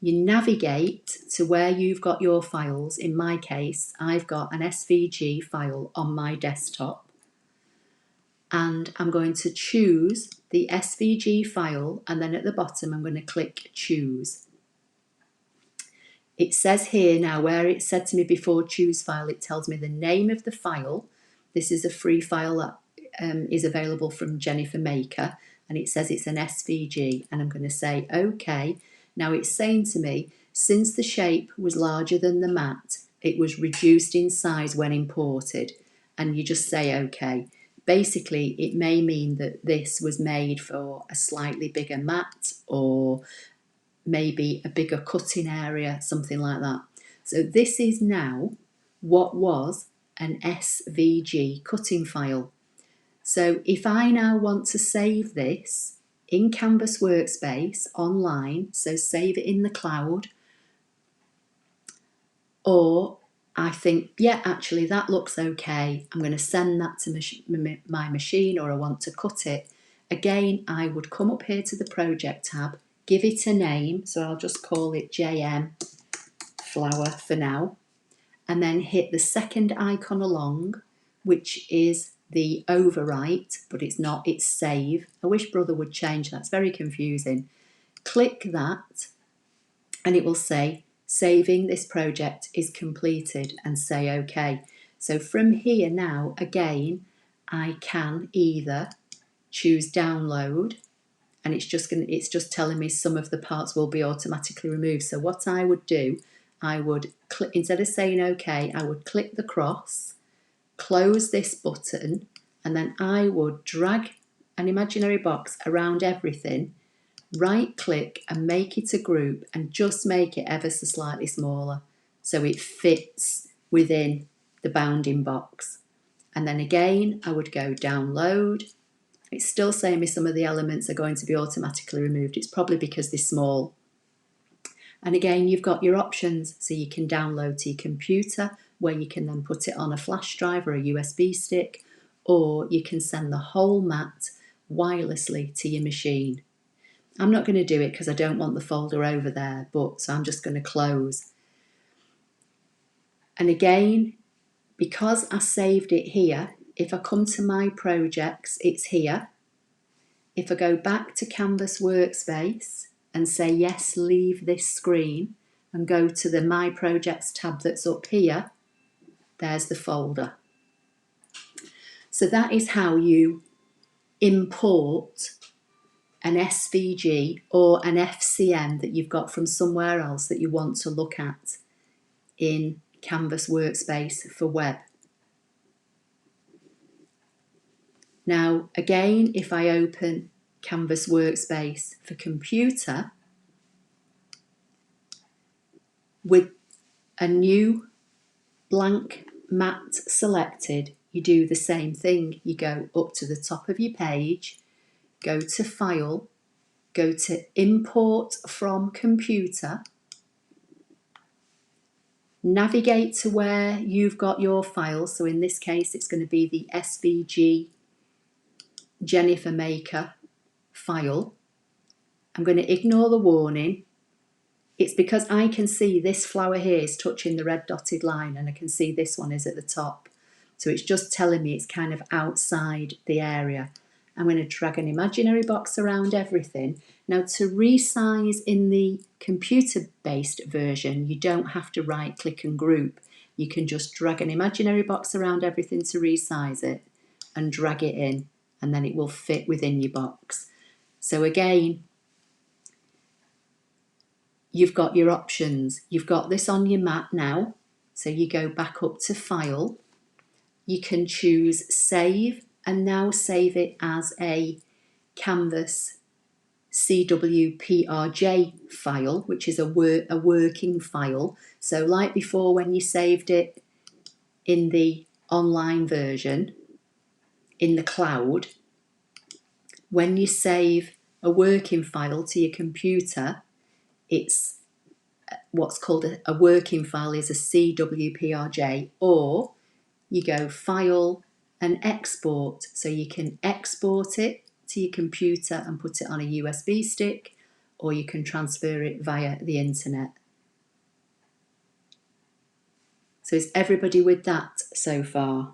you navigate to where you've got your files. In my case, I've got an SVG file on my desktop, and I'm going to choose the SVG file, and then at the bottom I'm going to click Choose. It says here now, where it said to me before Choose File, it tells me the name of the file. This is a free file that is available from Jennifer Maker, and it says it's an SVG, and I'm going to say OK. Now it's saying to me, since the shape was larger than the mat, it was reduced in size when imported, and you just say OK. Basically, it may mean that this was made for a slightly bigger mat, or maybe a bigger cutting area, something like that. So this is now what was an SVG cutting file. So if I now want to save this in Canvas Workspace online, so save it in the cloud, or I think, yeah, actually that looks okay, I'm going to send that to my machine, or I want to cut it, again, I would come up here to the Project tab, give it a name, so I'll just call it JM Flower for now, and then hit the second icon along, which is the overwrite, but it's not, it's save. I wish Brother would change that, it's very confusing. Click that, and it will say, saving this project is completed, and say OK. So from here now, again, I can either choose download, and it's just telling me some of the parts will be automatically removed. So what I would do, I would click, instead of saying OK, I would click the cross, close this button, and then I would drag an imaginary box around everything, right click and make it a group, and just make it ever so slightly smaller so it fits within the bounding box. And then again, I would go download. It's still saying me some of the elements are going to be automatically removed. It's probably because they're small. And again, you've got your options. So you can download to your computer, where you can then put it on a flash drive or a USB stick, or you can send the whole mat wirelessly to your machine. I'm not going to do it because I don't want the folder over there, but so I'm just going to close. And again, because I saved it here, if I come to my projects, it's here. If I go back to Canvas Workspace and say, yes, leave this screen, and go to the My Projects tab that's up here, there's the folder. So that is how you import an SVG or an FCM that you've got from somewhere else that you want to look at in Canvas Workspace for Web. Now, again, if I open Canvas Workspace for computer with a new blank mat selected, you do the same thing. You go up to the top of your page, go to File, go to Import from Computer, navigate to where you've got your file. So in this case, it's going to be the SVG Jennifer Maker file. I'm going to ignore the warning. It's because I can see this flower here is touching the red dotted line, and I can see this one is at the top. So it's just telling me it's kind of outside the area. I'm going to drag an imaginary box around everything. Now, to resize in the computer-based version, you don't have to right-click and group. You can just drag an imaginary box around everything to resize it and drag it in, and then it will fit within your box. So again, you've got your options. You've got this on your mat now. So you go back up to File. You can choose Save, and now save it as a Canvas CWPRJ file, which is a working file. So like before, when you saved it in the online version, in the cloud, when you save a working file to your computer, it's what's called a working file is a CWPRJ, or you go File and Export. So you can export it to your computer and put it on a USB stick, or you can transfer it via the internet. So is everybody with that so far?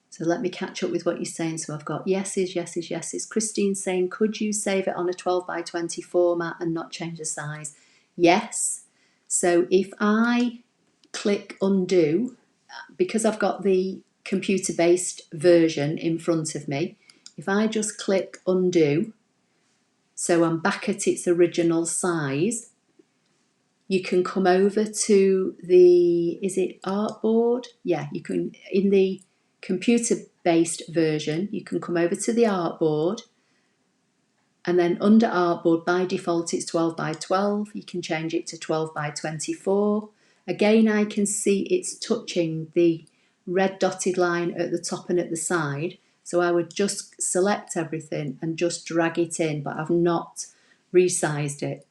So let me catch up with what you're saying. So I've got yeses, yeses, yeses. Christine saying, could you save it on a 12 by 20 format and not change the size? Yes. So if I click undo, because I've got the computer-based version in front of me, if I just click undo, so I'm back at its original size, you can come over to the, is it artboard? Yeah, you can, in the computer-based version, you can come over to the artboard, and then under artboard, by default, it's 12 by 12. You can change it to 12 by 24. Again, I can see it's touching the red dotted line at the top and at the side. So I would just select everything and just drag it in, but I've not resized it.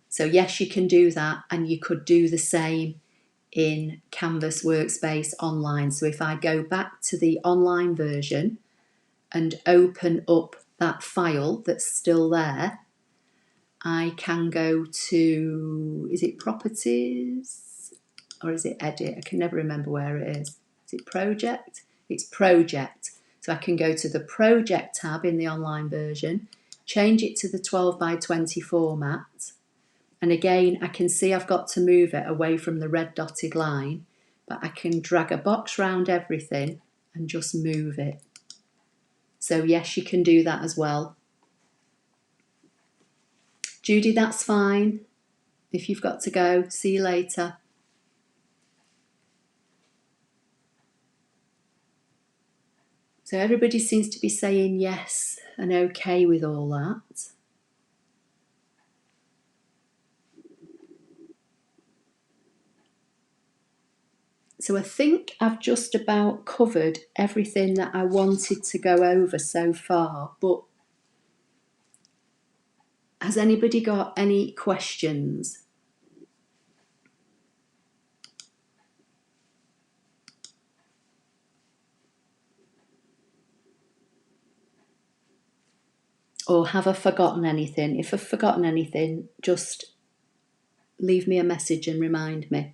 So yes, you can do that, and you could do the same in Canvas Workspace Online. So if I go back to the online version and open up that file that's still there, I can go to, is it Properties or is it Edit? I can never remember where it is. Is it Project? It's Project. So I can go to the Project tab in the online version, change it to the 12 by 20 format. And again, I can see I've got to move it away from the red dotted line, but I can drag a box round everything and just move it. So yes, you can do that as well. Judy, that's fine. If you've got to go, see you later. So everybody seems to be saying yes and okay with all that. So I think I've just about covered everything that I wanted to go over so far, but has anybody got any questions? Or have I forgotten anything? If I've forgotten anything, just leave me a message and remind me.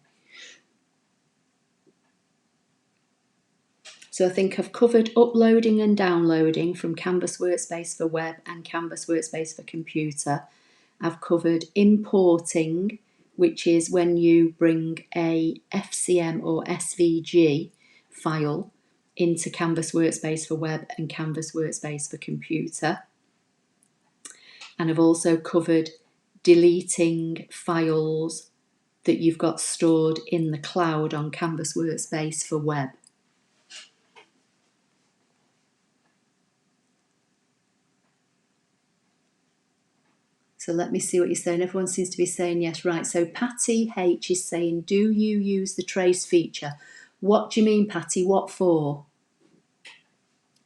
So I think I've covered uploading and downloading from Canvas Workspace for web and Canvas Workspace for computer. I've covered importing, which is when you bring a FCM or SVG file into Canvas Workspace for web and Canvas Workspace for computer. And I've also covered deleting files that you've got stored in the cloud on Canvas Workspace for web. So let me see what you're saying. Everyone seems to be saying yes. Right, so Patty H is saying, do you use the trace feature? What do you mean, Patty? What for?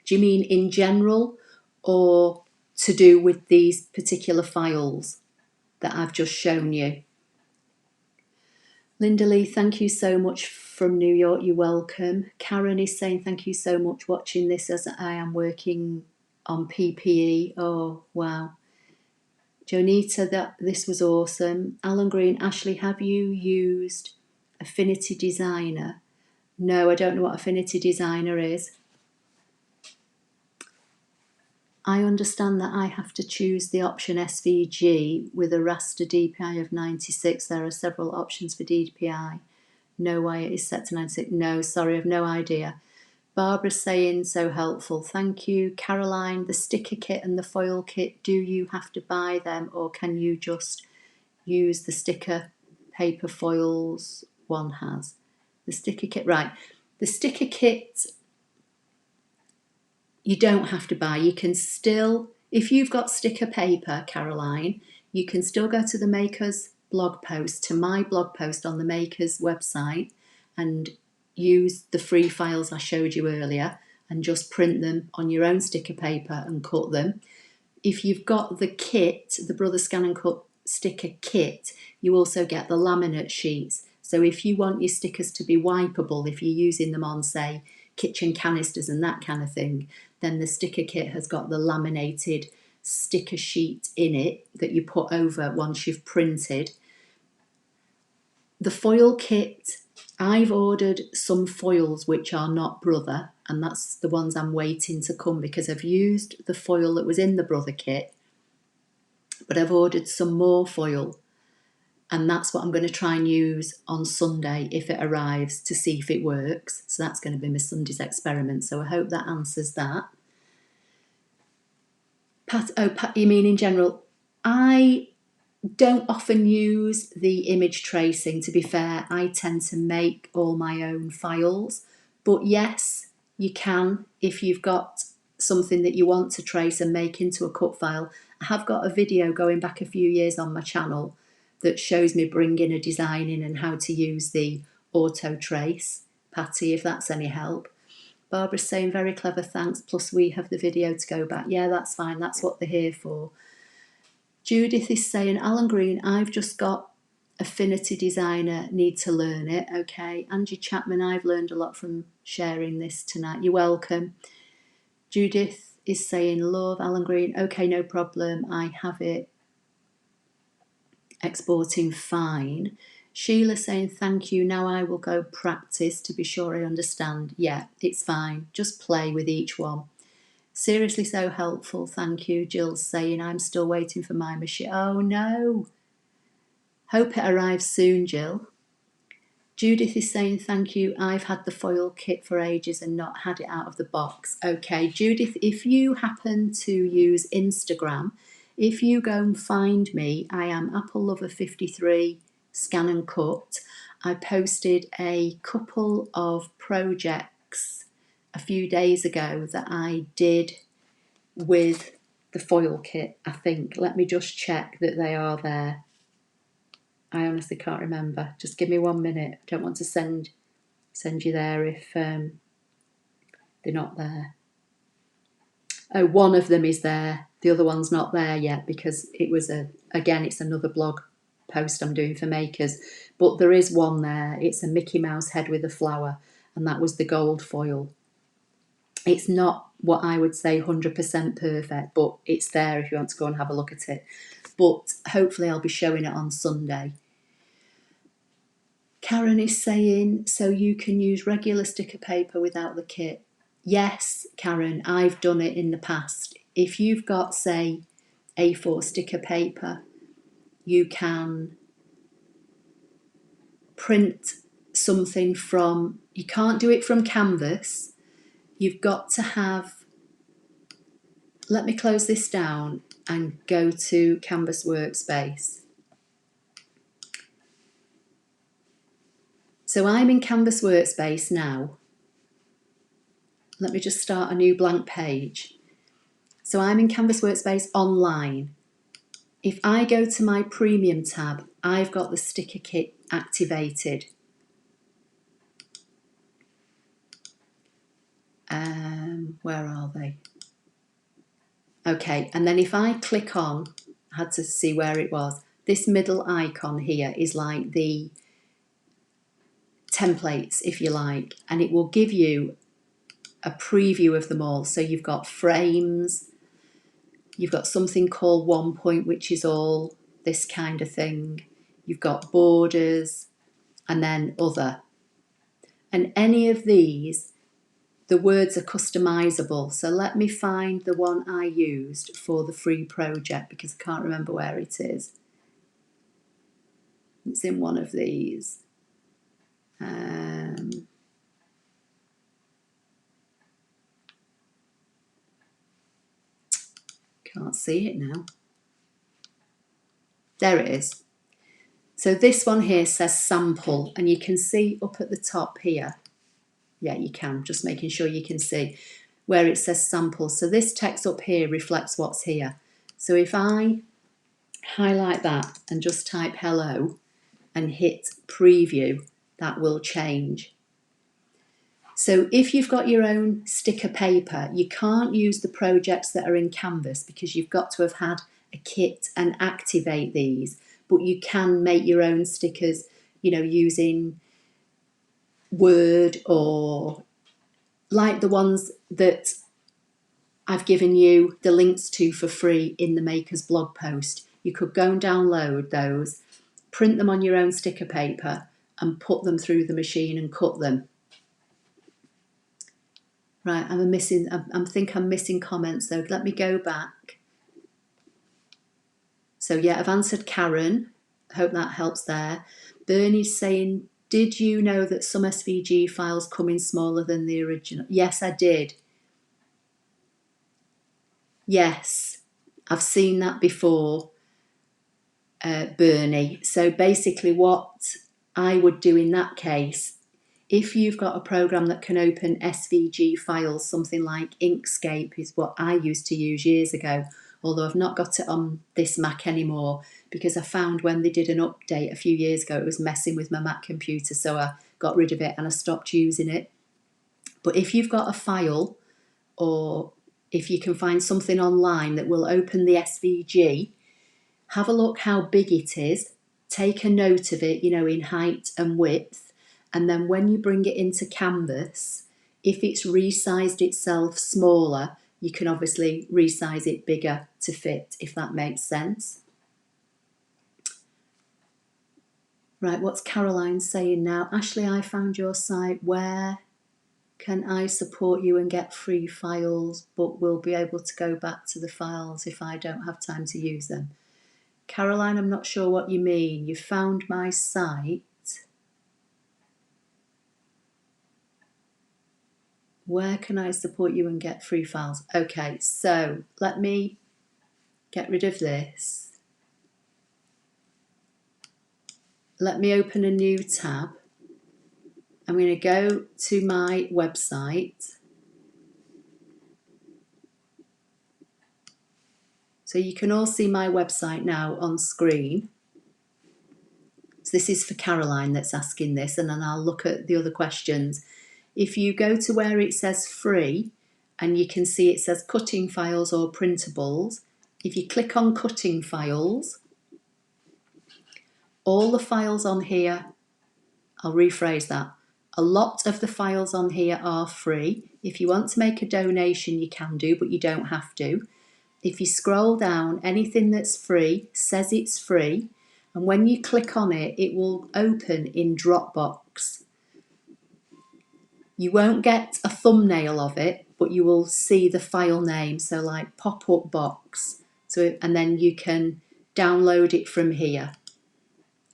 Do you mean in general or to do with these particular files that I've just shown you? Linda Lee, thank you so much from New York. You're welcome. Karen is saying, thank you so much watching this as I am working on PPE. Oh, wow. Jonita, this was awesome. Alan Green, Ashley, have you used Affinity Designer? No, I don't know what Affinity Designer is. I understand that I have to choose the option SVG with a raster DPI of 96. There are several options for DPI. No way it is set to 96. No, sorry, I've no idea. Barbara's saying, so helpful, thank you. Caroline, the sticker kit and the foil kit, do you have to buy them or can you just use the sticker paper foils one has? The sticker kit, right. The sticker kit, you don't have to buy. You can still, if you've got sticker paper, Caroline, you can still go to the Maker's blog post, to my blog post on the Maker's website and use the free files I showed you earlier and just print them on your own sticker paper and cut them. If you've got the kit, the Brother ScanNCut sticker kit, you also get the laminate sheets. So if you want your stickers to be wipeable, if you're using them on, say, kitchen canisters and that kind of thing, then the sticker kit has got the laminated sticker sheet in it that you put over once you've printed. The foil kit, I've ordered some foils which are not Brother, and that's the ones I'm waiting to come because I've used the foil that was in the Brother kit, but I've ordered some more foil, and that's what I'm going to try and use on Sunday if it arrives to see if it works. So that's going to be my Sunday's experiment. So I hope that answers that. Pat, you mean in general? I don't often use the image tracing. To be fair, I tend to make all my own files. But yes, you can if you've got something that you want to trace and make into a cut file. I have got a video going back a few years on my channel that shows me bringing a design in and how to use the auto trace. Patty, if that's any help. Barbara's saying, very clever, thanks. Plus we have the video to go back. Yeah, that's fine. That's what they're here for. Judith is saying, Alan Green, I've just got Affinity Designer, need to learn it. Okay. Angie Chapman, I've learned a lot from sharing this tonight. You're welcome. Judith is saying, love, Alan Green. Okay, no problem. I have it exporting fine. Sheila saying, thank you. Now I will go practice to be sure I understand. Yeah, it's fine. Just play with each one. Seriously so helpful, thank you. Jill's saying, I'm still waiting for my machine. Oh no. Hope it arrives soon, Jill. Judith is saying, thank you. I've had the foil kit for ages and not had it out of the box. Okay, Judith, if you happen to use Instagram, if you go and find me, I am Apple Lover 53 ScanNCut. I posted a couple of projects a few days ago that I did with the foil kit, I think. Let me just check that they are there. I honestly can't remember. Just give me 1 minute. I don't want to send you there if they're not there. Oh, one of them is there. The other one's not there yet because it was again, it's another blog post I'm doing for makers. But there is one there. It's a Mickey Mouse head with a flower, and that was the gold foil. It's not what I would say 100% perfect, but it's there if you want to go and have a look at it. But hopefully I'll be showing it on Sunday. Karen is saying, so you can use regular sticker paper without the kit. Yes, Karen, I've done it in the past. If you've got, say, A4 sticker paper, you can print something from, you can't do it from canvas. You've got to have, let me close this down and go to Canvas Workspace. So I'm in Canvas Workspace now. Let me just start a new blank page. So I'm in Canvas Workspace online. if I go to my premium tab, I've got the sticker kit activated. Where are they? Okay, and then if I click on, I had to see where it was, this middle icon here is like the templates, if you like, and it will give you a preview of them all. So you've got frames, you've got something called 1 point, which is all this kind of thing. You've got borders and then other. And any of these, the words are customizable. So let me find the one I used for the free project because I can't remember where it is. It's in one of these. Can't see it now. There it is. So this one here says sample, and you can see up at the top here. Yeah, you can, just making sure you can see where it says sample. So this text up here reflects what's here. So if I highlight that and just type hello and hit preview, that will change. So if you've got your own sticker paper, you can't use the projects that are in Canvas because you've got to have had a kit and activate these, but you can make your own stickers, you know, using Word or like the ones that I've given you the links to for free in the Maker's blog post. You could go and download those, print them on your own sticker paper and put them through the machine and cut them. Right, I think I'm missing comments though. Let me go back. So yeah, I've answered Karen. Hope that helps there. Bernie's saying, did you know that some SVG files come in smaller than the original? Yes, I did. Yes, I've seen that before, Bernie. So basically what I would do in that case, if you've got a program that can open SVG files, something like Inkscape is what I used to use years ago, although I've not got it on this Mac anymore because I found when they did an update a few years ago, it was messing with my Mac computer, so I got rid of it and I stopped using it. But if you've got a file or if you can find something online that will open the SVG, have a look how big it is, take a note of it, you know, in height and width, and then when you bring it into Canvas, if it's resized itself smaller, you can obviously resize it bigger to fit, if that makes sense. Right, what's Caroline saying now? Ashley, I found your site. Where can I support you and get free files, but will be able to go back to the files if I don't have time to use them? Caroline, I'm not sure what you mean. You found my site. Where can I support you and get free files? Okay, so let me get rid of this. Let me open a new tab. I'm going to go to my website. So you can all see my website now on screen. So this is for Caroline that's asking this, and then I'll look at the other questions. If you go to where it says free, and you can see it says cutting files or printables, if you click on cutting files, all the files on here, I'll rephrase that, a lot of the files on here are free. If you want to make a donation, you can do, but you don't have to. If you scroll down, anything that's free says it's free, and when you click on it, it will open in Dropbox. You won't get a thumbnail of it, but you will see the file name, so like pop-up box. So, and then you can download it from here.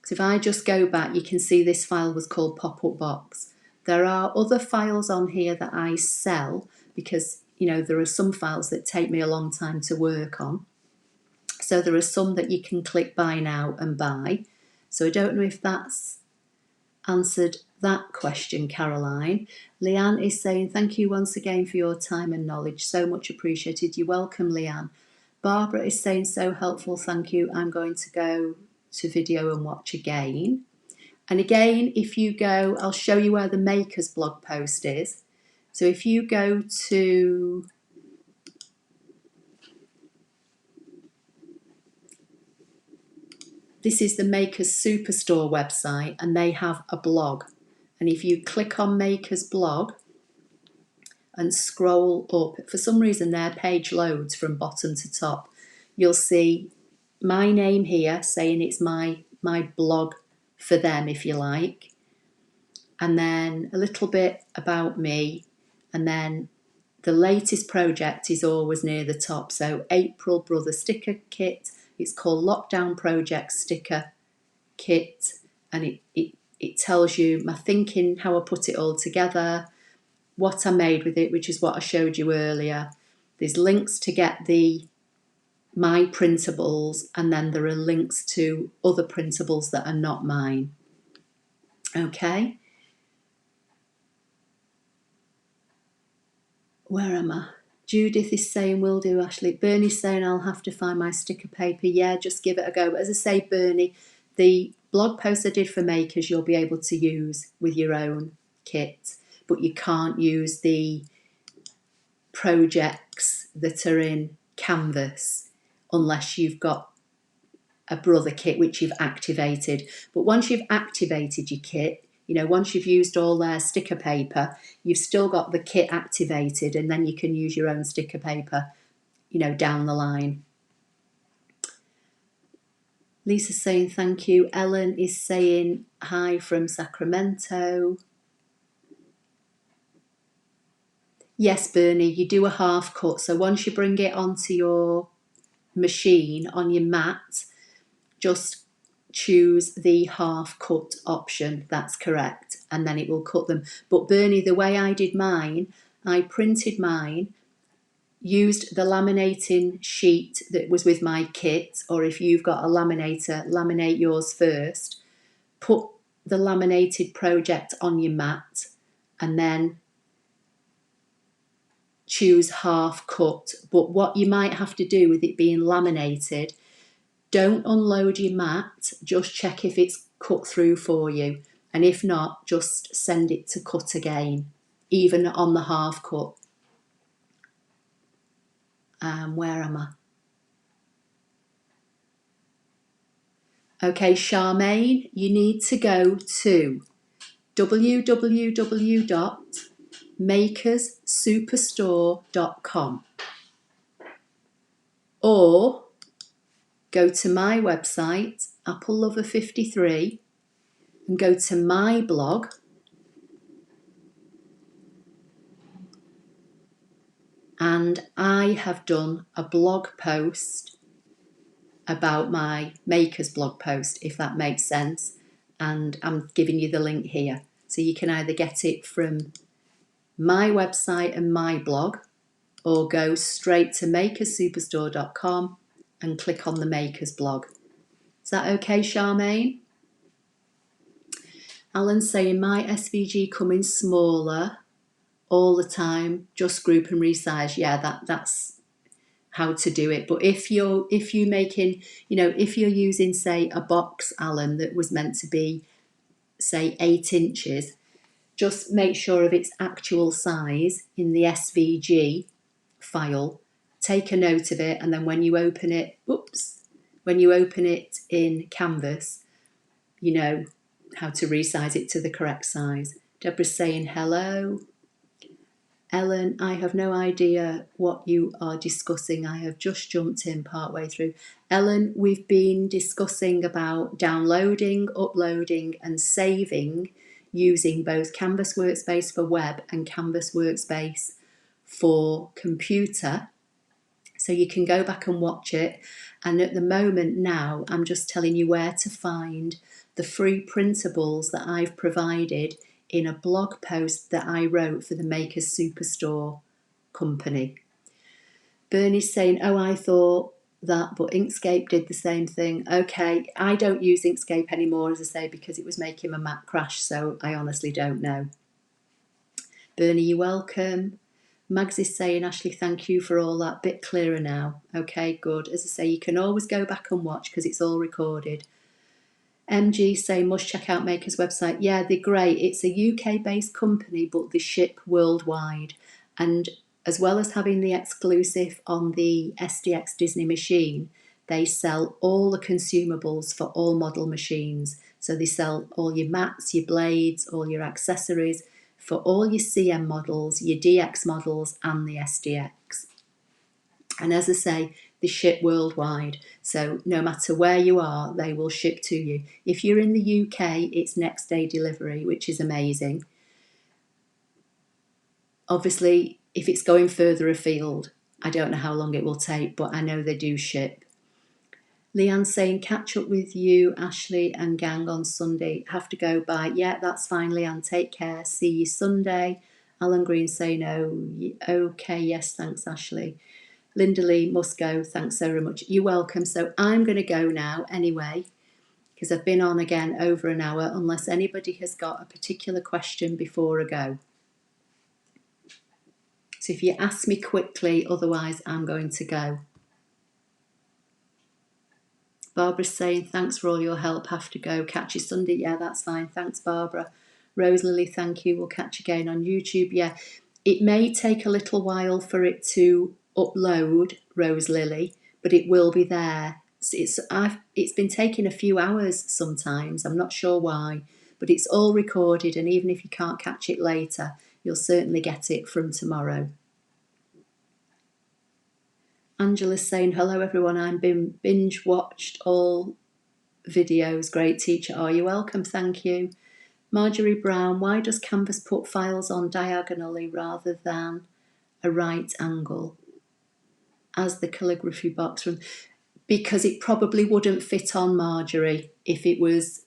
So if I just go back, you can see this file was called pop-up box. There are other files on here that I sell because, you know, there are some files that take me a long time to work on. So there are some that you can click buy now and buy. So I don't know if that's answered that question, Caroline. Leanne is saying, thank you once again for your time and knowledge. So much appreciated. You're welcome, Leanne. Barbara is saying, so helpful, thank you. I'm going to go to video and watch again. And again, if you go, I'll show you where the Makers blog post is. So if you go to this is the Makers Superstore website, and they have a blog. And if you click on Makers blog and scroll up, for some reason their page loads from bottom to top, you'll see my name here saying it's my blog for them, if you like. And then a little bit about me, and then the latest project is always near the top. So April Brother Sticker Kit, it's called Lockdown Project Sticker Kit, and it tells you my thinking, how I put it all together, what I made with it, which is what I showed you earlier. There's links to get my printables, and then there are links to other printables that are not mine. Okay. Where am I? Judith is saying, will do, Ashley. Bernie's saying, I'll have to find my sticker paper. Yeah, just give it a go. But as I say, Bernie, the blog post I did for Makers, you'll be able to use with your own kit, but you can't use the projects that are in Canvas unless you've got a Brother kit which you've activated. But once you've activated your kit, you know, once you've used all their sticker paper, you've still got the kit activated, and then you can use your own sticker paper, you know, down the line. Lisa's saying thank you. Ellen is saying hi from Sacramento. Yes, Bernie, you do a half cut. So once you bring it onto your machine, on your mat, just choose the half cut option. That's correct. And then it will cut them. But Bernie, the way I did mine, I printed mine, used the laminating sheet that was with my kit, or if you've got a laminator, laminate yours first, put the laminated project on your mat, and then choose half cut. But what you might have to do with it being laminated, don't unload your mat, just check if it's cut through for you. And if not, just send it to cut again, even on the half cut. Where am I? Okay, Charmaine, you need to go to www.makerssuperstore.com or go to my website, Apple Lover 53, and go to my blog, and I have done a blog post about my Makers blog post, if that makes sense, and I'm giving you the link here. So you can either get it from my website and my blog, or go straight to makerssuperstore.com and click on the Makers blog. Is that okay, Charmaine? Alan's saying my SVG coming smaller all the time, just group and resize. Yeah, that's how to do it. But if you're making, you know, if you're using, say, a box, Alan, that was meant to be, say, 8 inches, just make sure of its actual size in the SVG file, take a note of it, and then when you open it, when you open it in Canvas, you know how to resize it to the correct size. Deborah's saying hello. Ellen, I have no idea what you are discussing. I have just jumped in partway through. Ellen, we've been discussing about downloading, uploading and saving using both Canvas Workspace for web and Canvas Workspace for computer. So you can go back and watch it. And at the moment now, I'm just telling you where to find the free printables that I've provided in a blog post that I wrote for the Makers Superstore company. Bernie's saying, oh, I thought that, but Inkscape did the same thing. Okay, I don't use Inkscape anymore, as I say, because it was making my Mac crash, so I honestly don't know. Bernie, you're welcome. Mags is saying, Ashley, thank you for all that. Bit clearer now. Okay, good. As I say, you can always go back and watch because it's all recorded. MG saying, must check out Maker's website. Yeah, they're great. It's a UK-based company, but they ship worldwide. And as well as having the exclusive on the SDX Disney machine, they sell all the consumables for all model machines. So they sell all your mats, your blades, all your accessories for all your CM models, your DX models, and the SDX. And as I say, they ship worldwide. So no matter where you are, they will ship to you. If you're in the UK, it's next day delivery, which is amazing. Obviously, if it's going further afield, I don't know how long it will take, but I know they do ship. Leanne's saying, catch up with you, Ashley and gang on Sunday. Have to go by. Yeah, that's fine, Leanne. Take care. See you Sunday. Alan Green saying, oh, okay, yes, thanks, Ashley. Linda Lee, must go. Thanks so very much. You're welcome. So I'm going to go now anyway, because I've been on again over an hour, unless anybody has got a particular question before I go. So if you ask me quickly, otherwise I'm going to go. Barbara's saying, thanks for all your help, have to go. Catch you Sunday. Yeah, that's fine. Thanks, Barbara. Rose Lily, thank you. We'll catch you again on YouTube. Yeah, it may take a little while for it to upload, Rose Lily, but it will be there. It's been taking a few hours sometimes. I'm not sure why, but it's all recorded, and even if you can't catch it later, you'll certainly get it from tomorrow. Angela's saying, hello everyone, I'm been binge watched all videos. Great teacher. Oh, you're welcome. Thank you. Marjorie Brown, why does Canvas put files on diagonally rather than a right angle as the calligraphy box from? Because it probably wouldn't fit on, Marjorie, if it was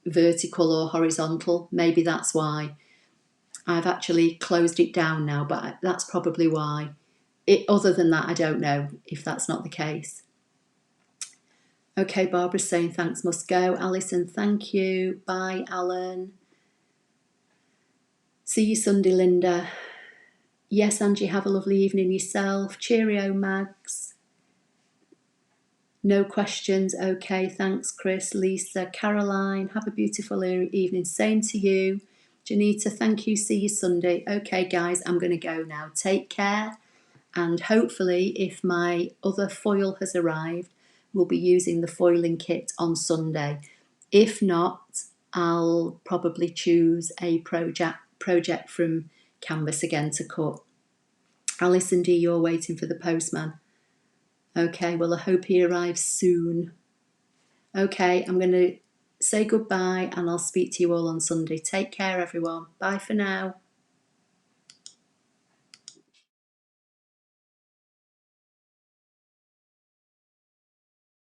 vertical or horizontal. Maybe that's why. I've actually closed it down now, but that's probably why. Other than that, I don't know if that's not the case. Okay, Barbara's saying thanks, must go. Alison, thank you. Bye, Alan. See you Sunday, Linda. Yes, Angie, have a lovely evening yourself. Cheerio, Mags. No questions. Okay, thanks, Chris. Lisa, Caroline, have a beautiful evening. Same to you. Janita, thank you. See you Sunday. Okay, guys, I'm going to go now. Take care. And hopefully, if my other foil has arrived, we'll be using the foiling kit on Sunday. If not, I'll probably choose a project from Canvas again to cut. Alison D, you're waiting for the postman. Okay, well, I hope he arrives soon. Okay, I'm going to say goodbye and I'll speak to you all on Sunday. Take care, everyone. Bye for now.